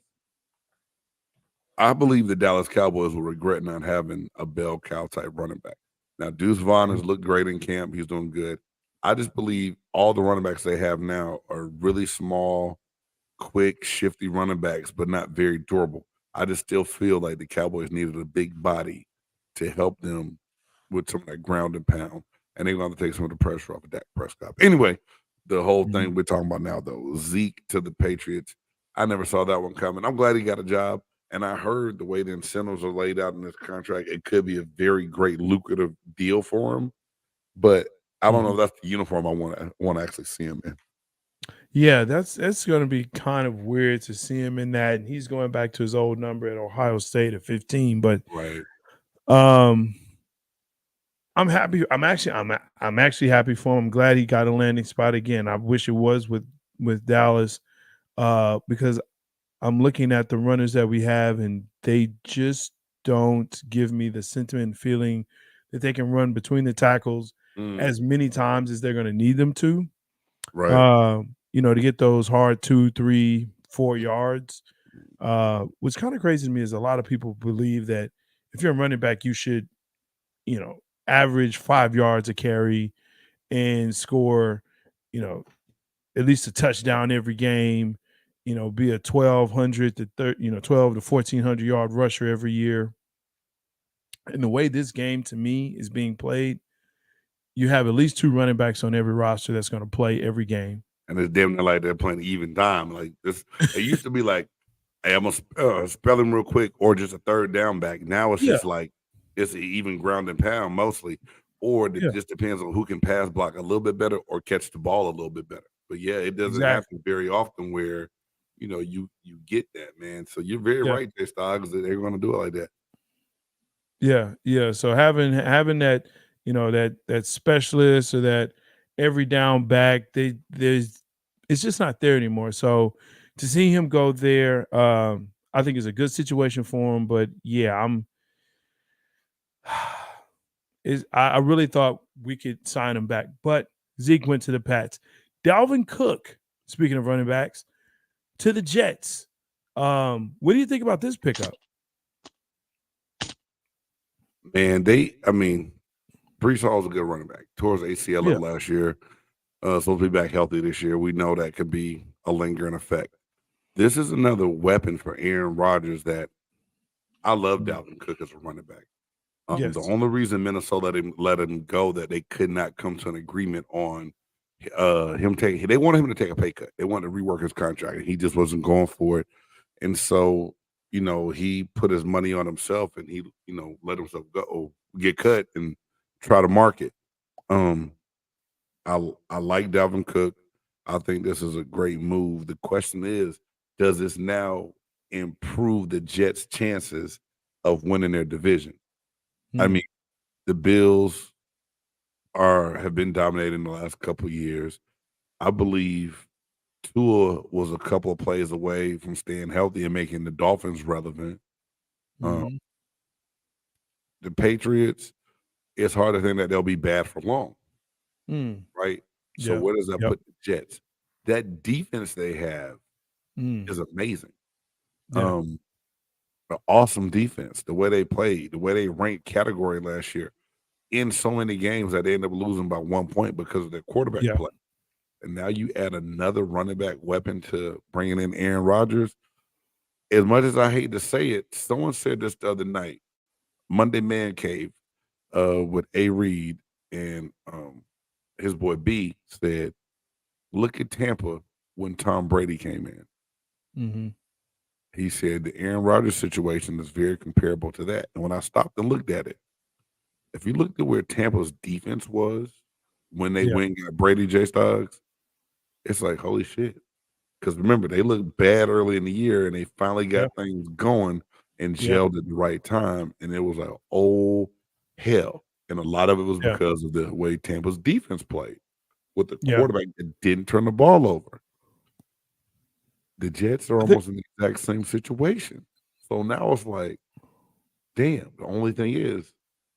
I believe the Dallas Cowboys will regret not having a bell cow type running back. Now, Deuce Vaughn has looked great in camp. He's doing good. I just believe all the running backs they have now are really small, quick, shifty running backs, but not very durable. I just still feel like the Cowboys needed a big body to help them with some of that ground and pound, and they're going to take some of the pressure off of Dak Prescott. Anyway, the whole thing we're talking about now, though, Zeke to the Patriots, I never saw that one coming. I'm glad he got a job. And I heard the way the incentives are laid out in this contract, it could be a very great lucrative deal for him. But I don't know if that's the uniform I want to actually see him in. Yeah, that's going to be kind of weird to see him in that. And he's going back to his old number at Ohio State at 15. But Right. I'm happy. I'm actually happy for him. I'm glad he got a landing spot again. I wish it was with Dallas, because I'm looking at the runners that we have, and they just don't give me the sentiment and feeling that they can run between the tackles as many times as they're going to need them to. Right. To get those hard 2, 3, 4 yards. What's kind of crazy to me is a lot of people believe that if you're a running back, you should, average 5 yards a carry and score, at least a touchdown every game, be a 1,200 to 12 to 1,400 yard rusher every year. And the way this game to me is being played, you have at least 2 running backs on every roster that's going to play every game. And it's damn near like they're playing even time. Like this, it used to be like, hey, I'm gonna spell him real quick, or just a third down back. Now it's just like it's an even ground and pound mostly, or it just depends on who can pass block a little bit better or catch the ball a little bit better. But yeah, it doesn't happen very often where you get that, man. So you're very right, J-Stogs, that they're going to do it like that. Yeah. So having that, that specialist or that every down back, it's just not there anymore. So to see him go there, I think it's a good situation for him. But yeah, I really thought we could sign him back, but Zeke went to the Pats. Dalvin Cook, speaking of running backs, to the Jets. What do you think about this pickup? Man, Brees Hall's a good running back. Towards ACL last year. Supposed to be back healthy this year. We know that could be a lingering effect. This is another weapon for Aaron Rodgers that I love Dalvin Cook as a running back. The only reason Minnesota let him go that they could not come to an agreement on him taking, they wanted him to take a pay cut. They wanted to rework his contract, and he just wasn't going for it. And so, he put his money on himself, and he, let himself get cut and try to market. I like Dalvin Cook. I think this is a great move. The question is, does this now improve the Jets' chances of winning their division? I mean, the Bills have been dominating the last couple of years. I believe Tua was a couple of plays away from staying healthy and making the Dolphins relevant. The Patriots, it's hard to think that they'll be bad for long, right? So where does that put the Jets? That defense they have is amazing. An awesome defense. The way they played, the way they ranked category last year in so many games that they ended up losing by 1 point because of their quarterback play. And now you add another running back weapon to bringing in Aaron Rodgers. As much as I hate to say it, someone said this the other night, Monday Man Cave, with A. Reed and his boy B said, look at Tampa when Tom Brady came in. He said the Aaron Rodgers situation is very comparable to that. And when I stopped and looked at it, if you looked at where Tampa's defense was when they went and got Brady, J-Stogs, it's like, holy shit. Because remember, they looked bad early in the year, and they finally got things going and gelled at the right time. And it was like, oh, hell. And a lot of it was because of the way Tampa's defense played with the quarterback that didn't turn the ball over. The Jets are almost in the exact same situation. So now it's like, damn, the only thing is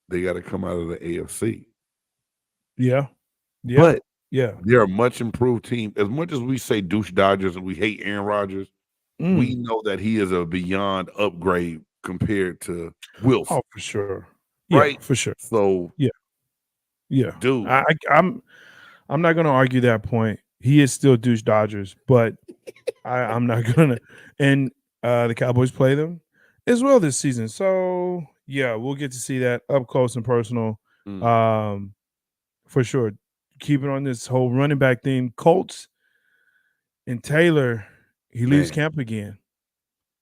they got to come out of the AFC. But they're a much improved team. As much as we say douche Dodgers and we hate Aaron Rodgers, we know that he is a beyond upgrade compared to Wilson. Oh, for sure. Right? Yeah, for sure. So, dude, I'm not going to argue that point. He is still douche Dodgers, but I'm not gonna. And the Cowboys play them as well this season, so we'll get to see that up close and personal, for sure. Keeping on this whole running back theme, Colts and Taylor, he leaves camp again.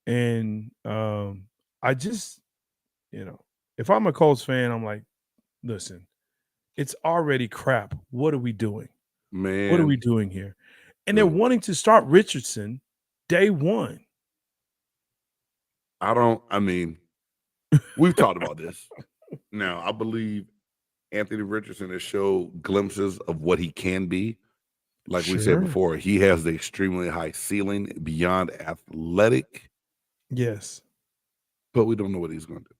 And I just, if I'm a Colts fan, I'm like, listen, it's already crap. What are we doing? What are we Man, doing here? And they're wanting to start Richardson day one. I mean, we've talked about this. Now, I believe Anthony Richardson has showed glimpses of what he can be. Like we said Sure. before, he has the extremely high ceiling beyond athletic, Yes. but we don't know what he's going to do.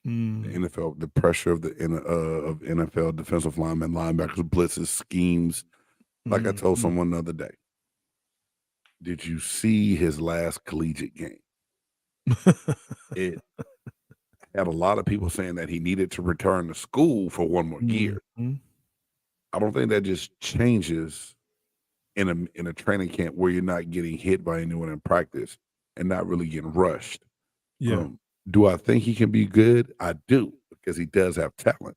The Mm. NFL, the pressure of the of NFL defensive linemen, linebackers, blitzes, schemes. Like I told someone the other day, did you see his last collegiate game? It had a lot of people saying that he needed to return to school for one more year. Mhm. I don't think that just changes in a training camp where you're not getting hit by anyone in practice and not really getting rushed. Yeah. Do I think he can be good? I do, because he does have talent.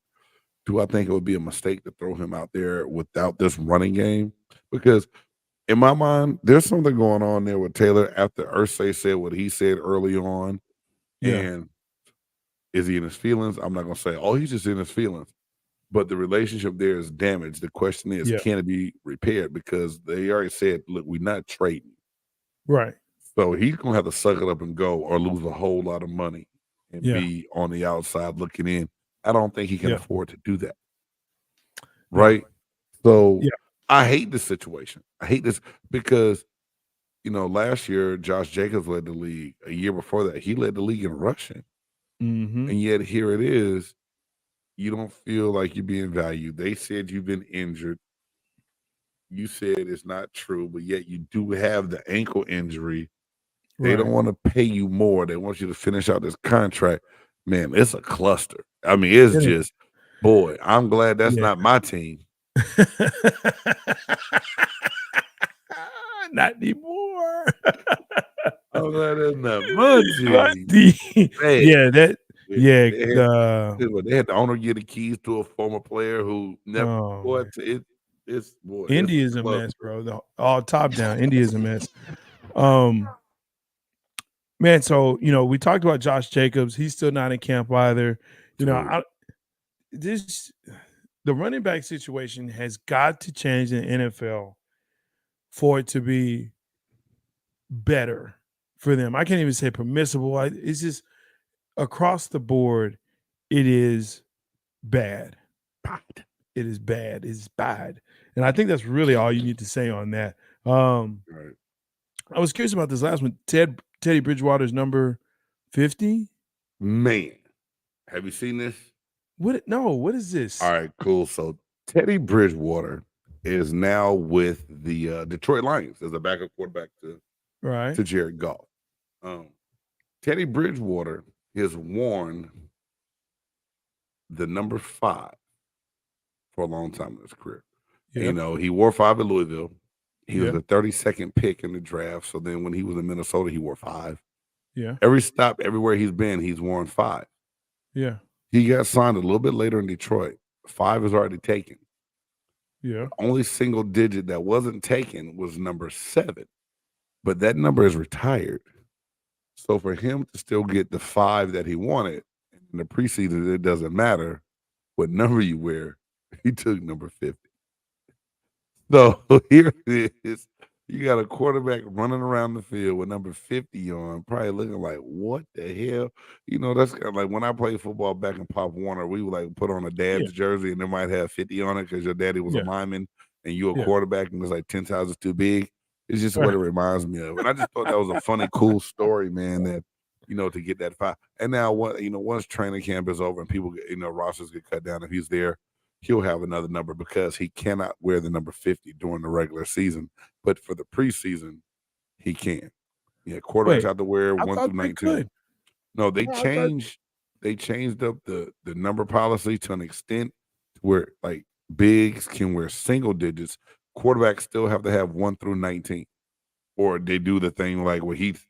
Do I think it would be a mistake to throw him out there without this running game? Because in my mind, there's something going on there with Taylor after Irsay said what he said early on. Yeah. And is he in his feelings? I'm not going to say, oh, he's just in his feelings. But the relationship there is damaged. The question is, Yeah. can it be repaired? Because they already said, look, we're not trading. Right. So he's going to have to suck it up and go or lose a whole lot of money and Yeah. be on the outside looking in. I don't think he can Yeah. afford to do that. Right? So Yeah. I hate this situation. I hate this because, last year, Josh Jacobs led the league. A year before that, he led the league in rushing. Mm-hmm. And yet here it is. You don't feel like you're being valued. They said you've been injured. You said it's not true, but yet you do have the ankle injury. They don't want to pay you more. They want you to finish out this contract. Man, it's a cluster. I mean, it's just, boy, I'm glad that's not my team. Not anymore. I'm glad that's not my team. They had the owner get the keys to a former player who never. India is a mess, bro. All top down. India is a mess. Man, so we talked about Josh Jacobs. He's still not in camp either. The running back situation has got to change in the NFL for it to be better for them. I can't even say permissible. It's just across the board, it is bad. It is bad. It's bad. And I think that's really all you need to say on that. Right. I was curious about this last one. Teddy Bridgewater's number 50. Man, have you seen this? What is this? All right, cool. So Teddy Bridgewater is now with the Detroit Lions as a backup quarterback to Jared Goff. Teddy Bridgewater has worn the number 5 for a long time in his career. Yeah. He wore 5 at Louisville. He was the 32nd pick in the draft. So then when he was in Minnesota, he wore 5. Yeah. Every stop, everywhere he's been, he's worn 5. Yeah. He got signed a little bit later in Detroit. 5 is already taken. Yeah. The only single digit that wasn't taken was number 7. But that number is retired. So for him to still get the 5 that he wanted in the preseason, it doesn't matter what number you wear. He took number 50. So here it is. You got a quarterback running around the field with number 50 on, probably looking like, what the hell? That's kind of like when I played football back in Pop Warner, we would like put on a dad's jersey and they might have 50 on it because your daddy was a lineman and you a quarterback and it's like 10 sizes too big. It's just what it reminds me of. And I just thought that was a funny, cool story, man, that, to get that 5. And now, once training camp is over and people get, rosters get cut down, if he's there, he'll have another number because he cannot wear the number 50 during the regular season. But for the preseason, he can. Yeah, quarterbacks have to wear 1 through 19. No, they changed up the number policy to an extent where like bigs can wear single digits. Quarterbacks still have to have 1 through 19. Or they do the thing like where Heath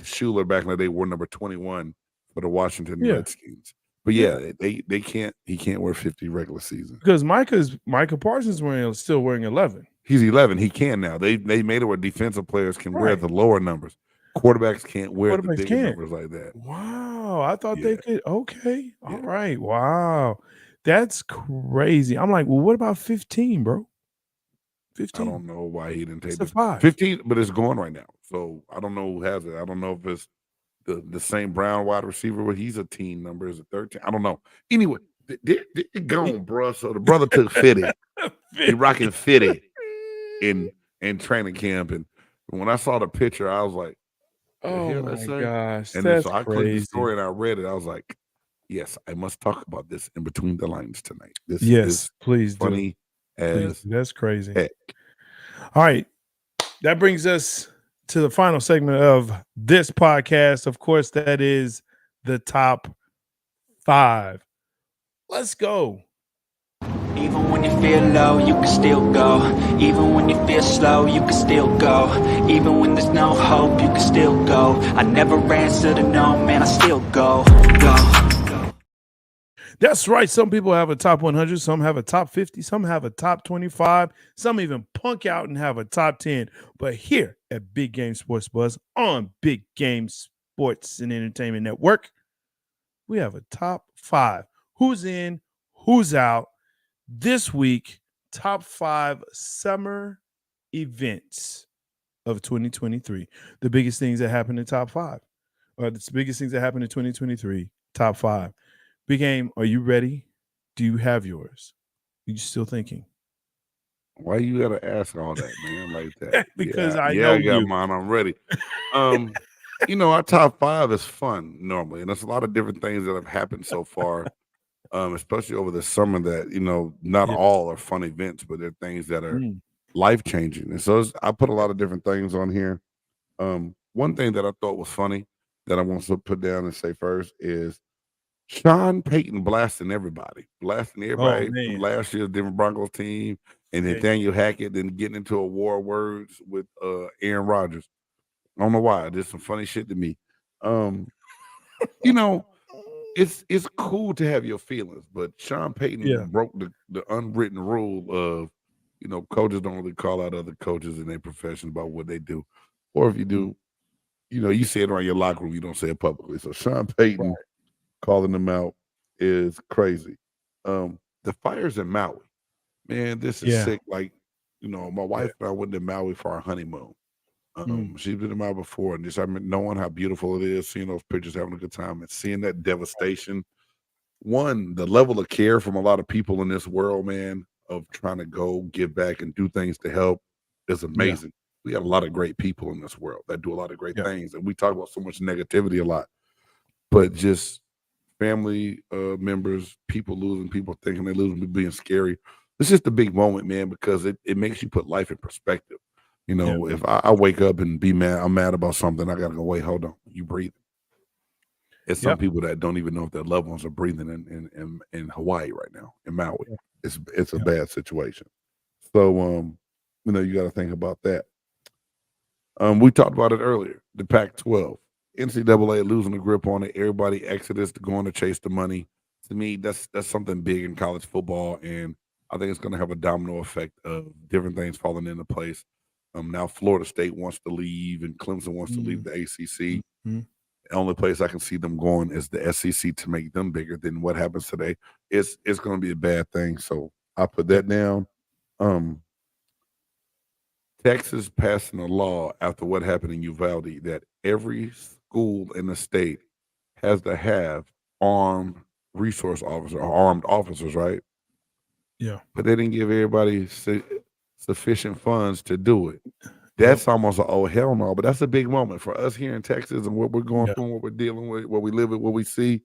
Schuler back in the day wore number 21 for the Washington Redskins. But they can't. He can't wear 50 regular season because Micah Parsons still wearing 11. He's 11. He can now. They made it where defensive players can wear the lower numbers. Quarterbacks can't wear the Quarterbacks bigger can't. numbers like that. Wow, I thought they Yeah. could. Okay, all Yeah. right. Wow, that's crazy. I'm like, well, what about 15, bro? I 15. don't know why he didn't take It's a this 5. 15, but it's going right now. So I don't know who has it. I don't know if it's the same Brown wide receiver, but he's a team number. Is it 13? I don't know. Anyway, they're gone, bro. So the brother took 50. He rocking 50 in training camp. And when I saw the picture, I was like, the Oh hell my that say? gosh, And then that's so I clicked the crazy. story and I read it. I was like, yes, I must talk about this in between the lines tonight. This Yes, is please do. funny Please as do. That's crazy. heck. All right, that brings us to the final segment of this podcast. Of course, that is the top 5. Let's go. Even when you feel low, you can still go. Even when you feel slow, you can still go. Even when there's no hope, you can still go. I never answer to no, man, I still go. That's right. Some people have a top 100, some have a top 50, some have a top 25, some even punk out and have a top 10. But here at Big Game Sports Buzz on Big Game Sports and Entertainment Network, we have a top 5. Who's in, who's out? This week, top 5 summer events of 2023. The biggest things that happened in top 5, or the biggest things that happened in 2023, top 5. Big Game, are you ready? Do you have yours? Are you still thinking? Why you gotta ask all that, man, like that? Because yeah, I yeah, know I got you. mine. I'm ready. Our top 5 is fun normally, and there's a lot of different things that have happened so far, especially over the summer. That not Yes. all are fun events, but they're things that are Mm. life changing. And so I put a lot of different things on here. One thing that I thought was funny that I want to put down and say first is Sean Payton blasting everybody Oh, from man. last year's Denver Broncos team, and then Yeah. Daniel Hackett then getting into a war of words with Aaron Rodgers. I don't know why. There's some funny shit to me. You know, it's cool to have your feelings, but Sean Payton Yeah. broke the unwritten rule of, coaches don't really call out other coaches in their profession about what they do. Or if you do, you say it around your locker room, you don't say it publicly. So Sean Payton calling them out is crazy. The fires in Maui, man, this is Yeah. sick. Like, my wife and I went to Maui for our honeymoon. She's been to Maui before, and just knowing how beautiful it is, seeing those pictures, having a good time, and seeing that devastation. One, the level of care from a lot of people in this world, man, of trying to go give back and do things to help is amazing. We got a lot of great people in this world that do a lot of great things, and we talk about so much negativity a lot, but just family members, people losing, people thinking they're losing, being scary. It's just a big moment, man, because it makes you put life in perspective. If I wake up and be mad, I'm mad about something, I gotta go, wait, hold on, you breathing. It's some people that don't even know if their loved ones are breathing in Hawaii right now, in Maui. It's a bad situation. So you got to think about that. We talked about it earlier. The Pac-12, NCAA losing the grip on it. Everybody exodus to going to chase the money. To me, that's something big in college football, and I think it's going to have a domino effect of different things falling into place. Now Florida State wants to leave, and Clemson wants to leave the ACC. Mm-hmm. The only place I can see them going is the SEC to make them bigger than what happens today. It's going to be a bad thing. So I put that down. Texas passing a law after what happened in Uvalde that every school in the state has to have armed resource officers or armed officers, right? Yeah. But they didn't give everybody sufficient funds to do it. That's almost a hell no, but that's a big moment for us here in Texas and what we're going through, what we're dealing with, what we live with, what we see.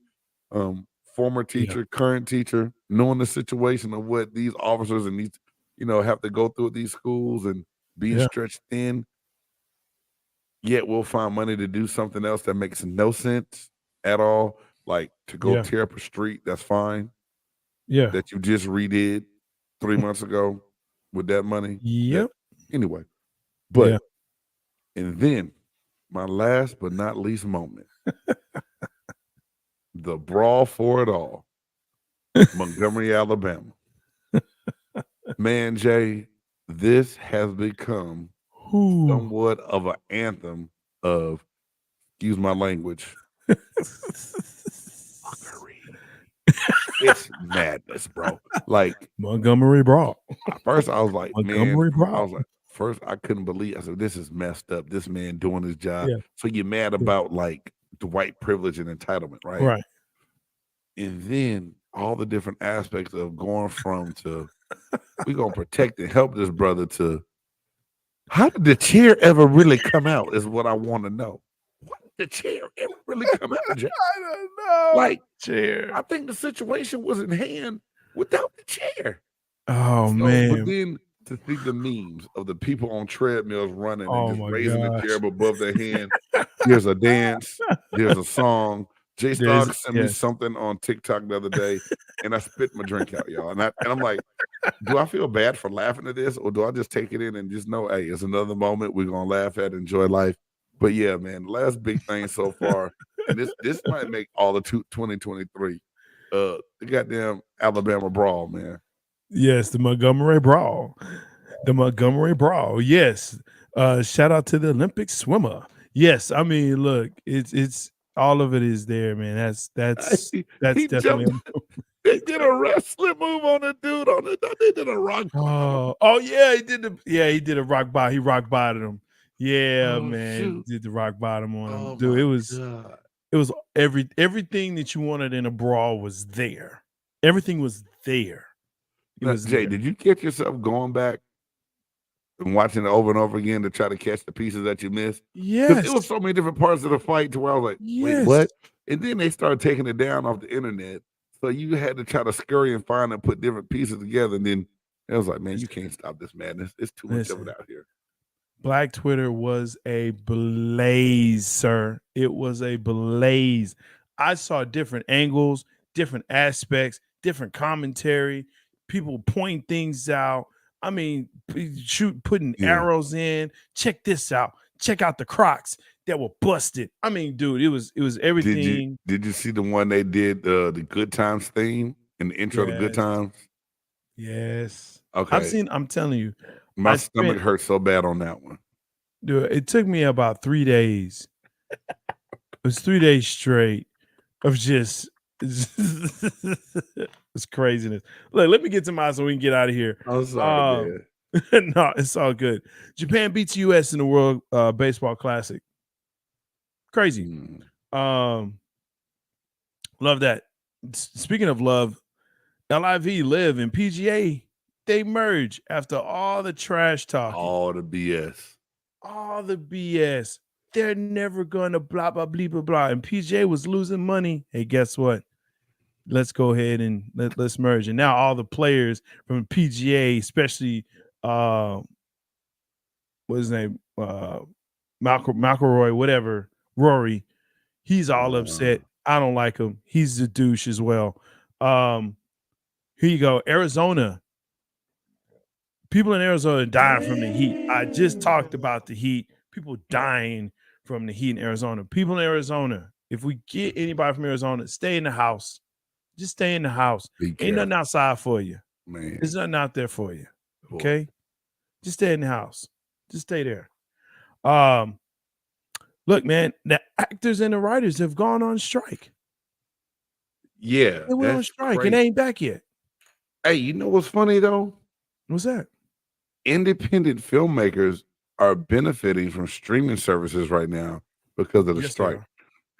Former teacher, current teacher, knowing the situation of what these officers and these, have to go through at these schools and being stretched thin. Yet we'll find money to do something else that makes no sense at all. Like to go tear up a street, that's fine. Yeah. That you just redid 3 months ago with that money. Yep. Anyway. But and then my last but not least moment, the brawl for it all, Montgomery, Alabama. Man, Jay, this has become somewhat of an anthem of excuse my language. It's madness, bro. Like Montgomery Brawl. at first I was like, Montgomery man, Brawl. I was like, first I couldn't believe. I said, this is messed up. This man doing his job. Yeah. So you're mad about like the white privilege and entitlement, right? Right. And then all the different aspects of going from to we're gonna protect and help this brother to how did the chair ever really come out is what I want to know. What did the chair ever really come out, Jay? I don't know. Like chair. I think the situation was in hand without the chair. Oh So, man. but then to see the memes of the people on treadmills running Oh, and just my raising the gosh. chair above their hand. There's a dance, there's a song. J-Stogs sent me something on TikTok the other day, and I spit my drink out, y'all. And I'm like, do I feel bad for laughing at this, or do I just take it in and just know, hey, it's another moment we're gonna laugh at, enjoy life? But yeah, man, the last big thing so far, and this might make all of 2023. The goddamn Alabama brawl, man. Yes, the Montgomery Brawl. The Montgomery Brawl. Yes. Shout out to the Olympic swimmer. Yes, I mean, look, it's all of it is there, man. That's He definitely. They did a wrestling move on a dude on it. They did a rock. Oh yeah, he did a rock bottom. He rock bottomed him. Yeah, man, shoot. did the rock bottom on him, Oh, dude. God. It was everything that you wanted in a brawl was there. Everything was there. It Now, was Jay, there. did you catch yourself going back and watching it over and over again to try to catch the pieces that you missed? Because Yes. it was so many different parts of the fight to where I was like, wait, Yes. what? And then they started taking it down off the internet. So you had to try to scurry and find and put different pieces together. And then it was like, man, you can't stop this madness. It's too much of it out here. Black Twitter was a blaze, sir. It was a blaze. I saw different angles, different aspects, different commentary, people pointing things out. I mean, putting arrows in. Check this out. Check out the Crocs that were busted. I mean, dude, it was everything. Did you see the one they did the Good Times theme in the intro to Good Times? Yes. Okay. I'm telling you. My stomach hurt so bad on that one. Dude, it took me about 3 days. It was 3 days straight of just it's craziness. Look, let me get to mine so we can get out of here. I'm sorry, man. No, it's all good. Japan beats US in the World Baseball Classic. Crazy. Love that. Speaking of love, Live and PGA, they merge after all the trash talk. All the BS. All the BS. They're never gonna blah blah blah blah blah. And PGA was losing money. Hey, guess what? Let's go ahead and let's merge. And now all the players from PGA, especially what's his name? McIlroy, whatever, Rory, he's all upset. I don't like him. He's a douche as well. Here you go. Arizona. People in Arizona are dying from the heat. I just talked about the heat. People dying from the heat in Arizona. People in Arizona, if we get anybody from Arizona, stay in the house. Just stay in the house. Ain't nothing outside for you. Man. There's nothing out there for you. Okay? Just stay in the house. Just stay there. Look, man, the actors and the writers have gone on strike. Yeah. They went on strike and they ain't back yet. Hey, you know what's funny though? What's that? Independent filmmakers are benefiting from streaming services right now because of the strike.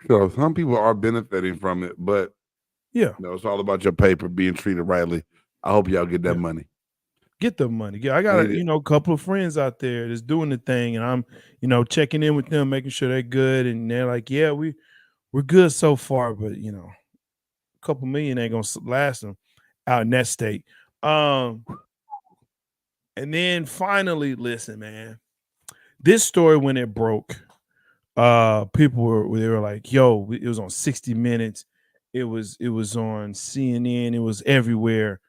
So some people are benefiting from it, but yeah, it's all about your paper being treated rightly. I hope y'all get that money. Get the money. Yeah, I got a couple of friends out there that's doing the thing, and I'm checking in with them, making sure they're good, and they're like, yeah, we're good so far, but a couple million ain't gonna last them out in that state. And then finally, listen, man, this story when it broke, people were like, yo, it was on 60 Minutes, it was on CNN, it was everywhere.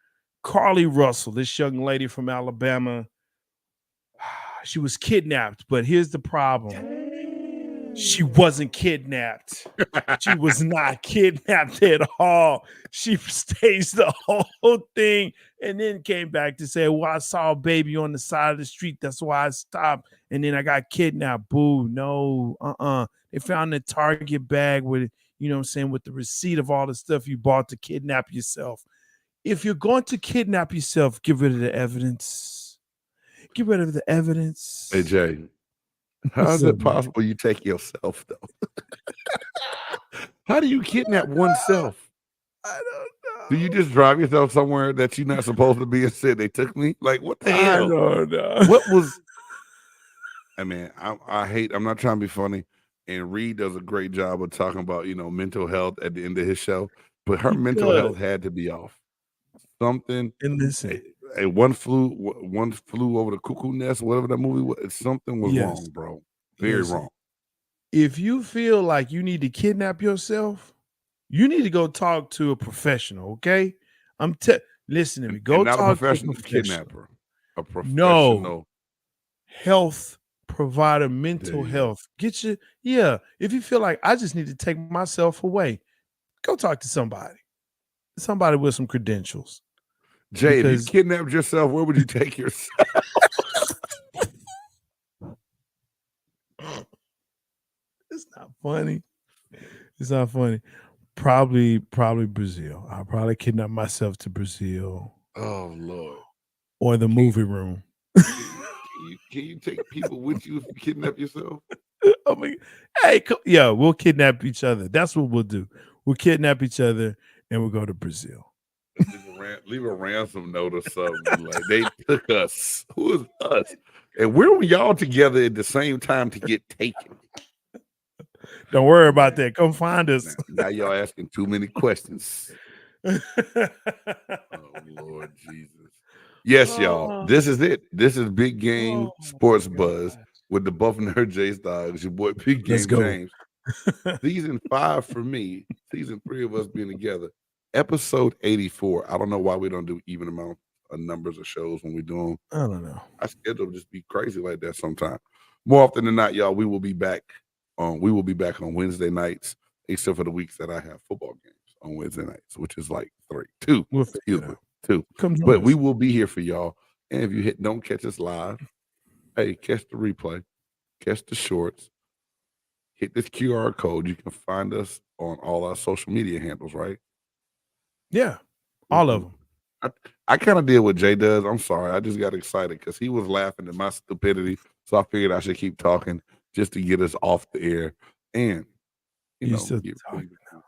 Carly Russell, this young lady from Alabama, she was kidnapped, but here's the problem. She wasn't kidnapped. She was not kidnapped at all. She staged the whole thing and then came back to say, well, I saw a baby on the side of the street. That's why I stopped. And then I got kidnapped. Boo, no, They found the Target bag with, you know what I'm saying, with the receipt of all the stuff you bought to kidnap yourself. If you're going to kidnap yourself, get rid of the evidence. Get rid of the evidence. Hey, Jay. How is it possible you take yourself, though? How do you kidnap oneself? I don't know. Do you just drive yourself somewhere that you're not supposed to be and say, they took me? Like, what the hell? I don't know. What was... I mean, I'm not trying to be funny, and Reed does a great job of talking about, you know, mental health at the end of his show, but her mental health had to be off. Something... And listen... One flew over the cuckoo nest, whatever that movie was. Something was wrong, bro. Very wrong. If you feel like you need to kidnap yourself, you need to go talk to a professional, okay? Listen to me. Go not talk a professional to a professional. kidnapper. A professional health provider, mental health. Get your if you feel like I just need to take myself away, go talk to somebody with some credentials. Jay, if you kidnapped yourself, where would you take yourself? It's not funny. It's not funny. Probably Brazil. I'll probably kidnap myself to Brazil. Oh, Lord. Or the movie room. Can you take people with you if you kidnap yourself? Oh my, hey, we'll kidnap each other. That's what we'll do. We'll kidnap each other and we'll go to Brazil. Leave a ransom note or something. Like, they took us. Who is us? And where were y'all together at the same time to get taken? Don't worry about that. Come find us. Now y'all asking too many questions. Oh, Lord Jesus. Yes, y'all. This is it. This is Big Game Sports Buzz with the Buff Nerd J-Stogs. Your boy Big Game James. Season 5 for me. Season 3 of us being together. Episode 84. I don't know why we don't do even amount of numbers of shows when we do them. I don't know. Our schedule just be crazy like that sometimes. More often than not, y'all, we will be back on Wednesday nights, except for the weeks that I have football games on Wednesday nights, which is like 2. Two. But we will be here for y'all. And if you don't catch us live, hey, catch the replay, catch the shorts, hit this QR code. You can find us on all our social media handles, right? Yeah, all of them. I kind of did what Jay does. I'm sorry. I just got excited because he was laughing at my stupidity. So I figured I should keep talking just to get us off the air. And, you know, still talking now.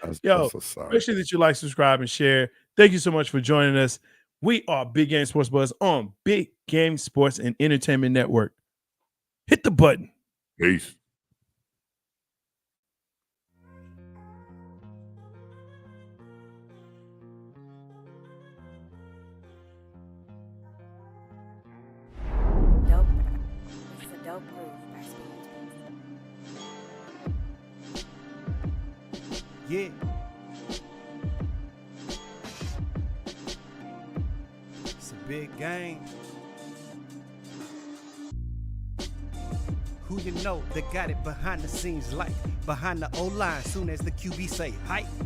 I'm so sorry. Make sure that you like, subscribe, and share. Thank you so much for joining us. We are Big Game Sports Buzz on Big Game Sports and Entertainment Network. Hit the button. Peace. Yeah. It's a big game. Who you know that got it behind the scenes like behind the O-line soon as the QB say hype.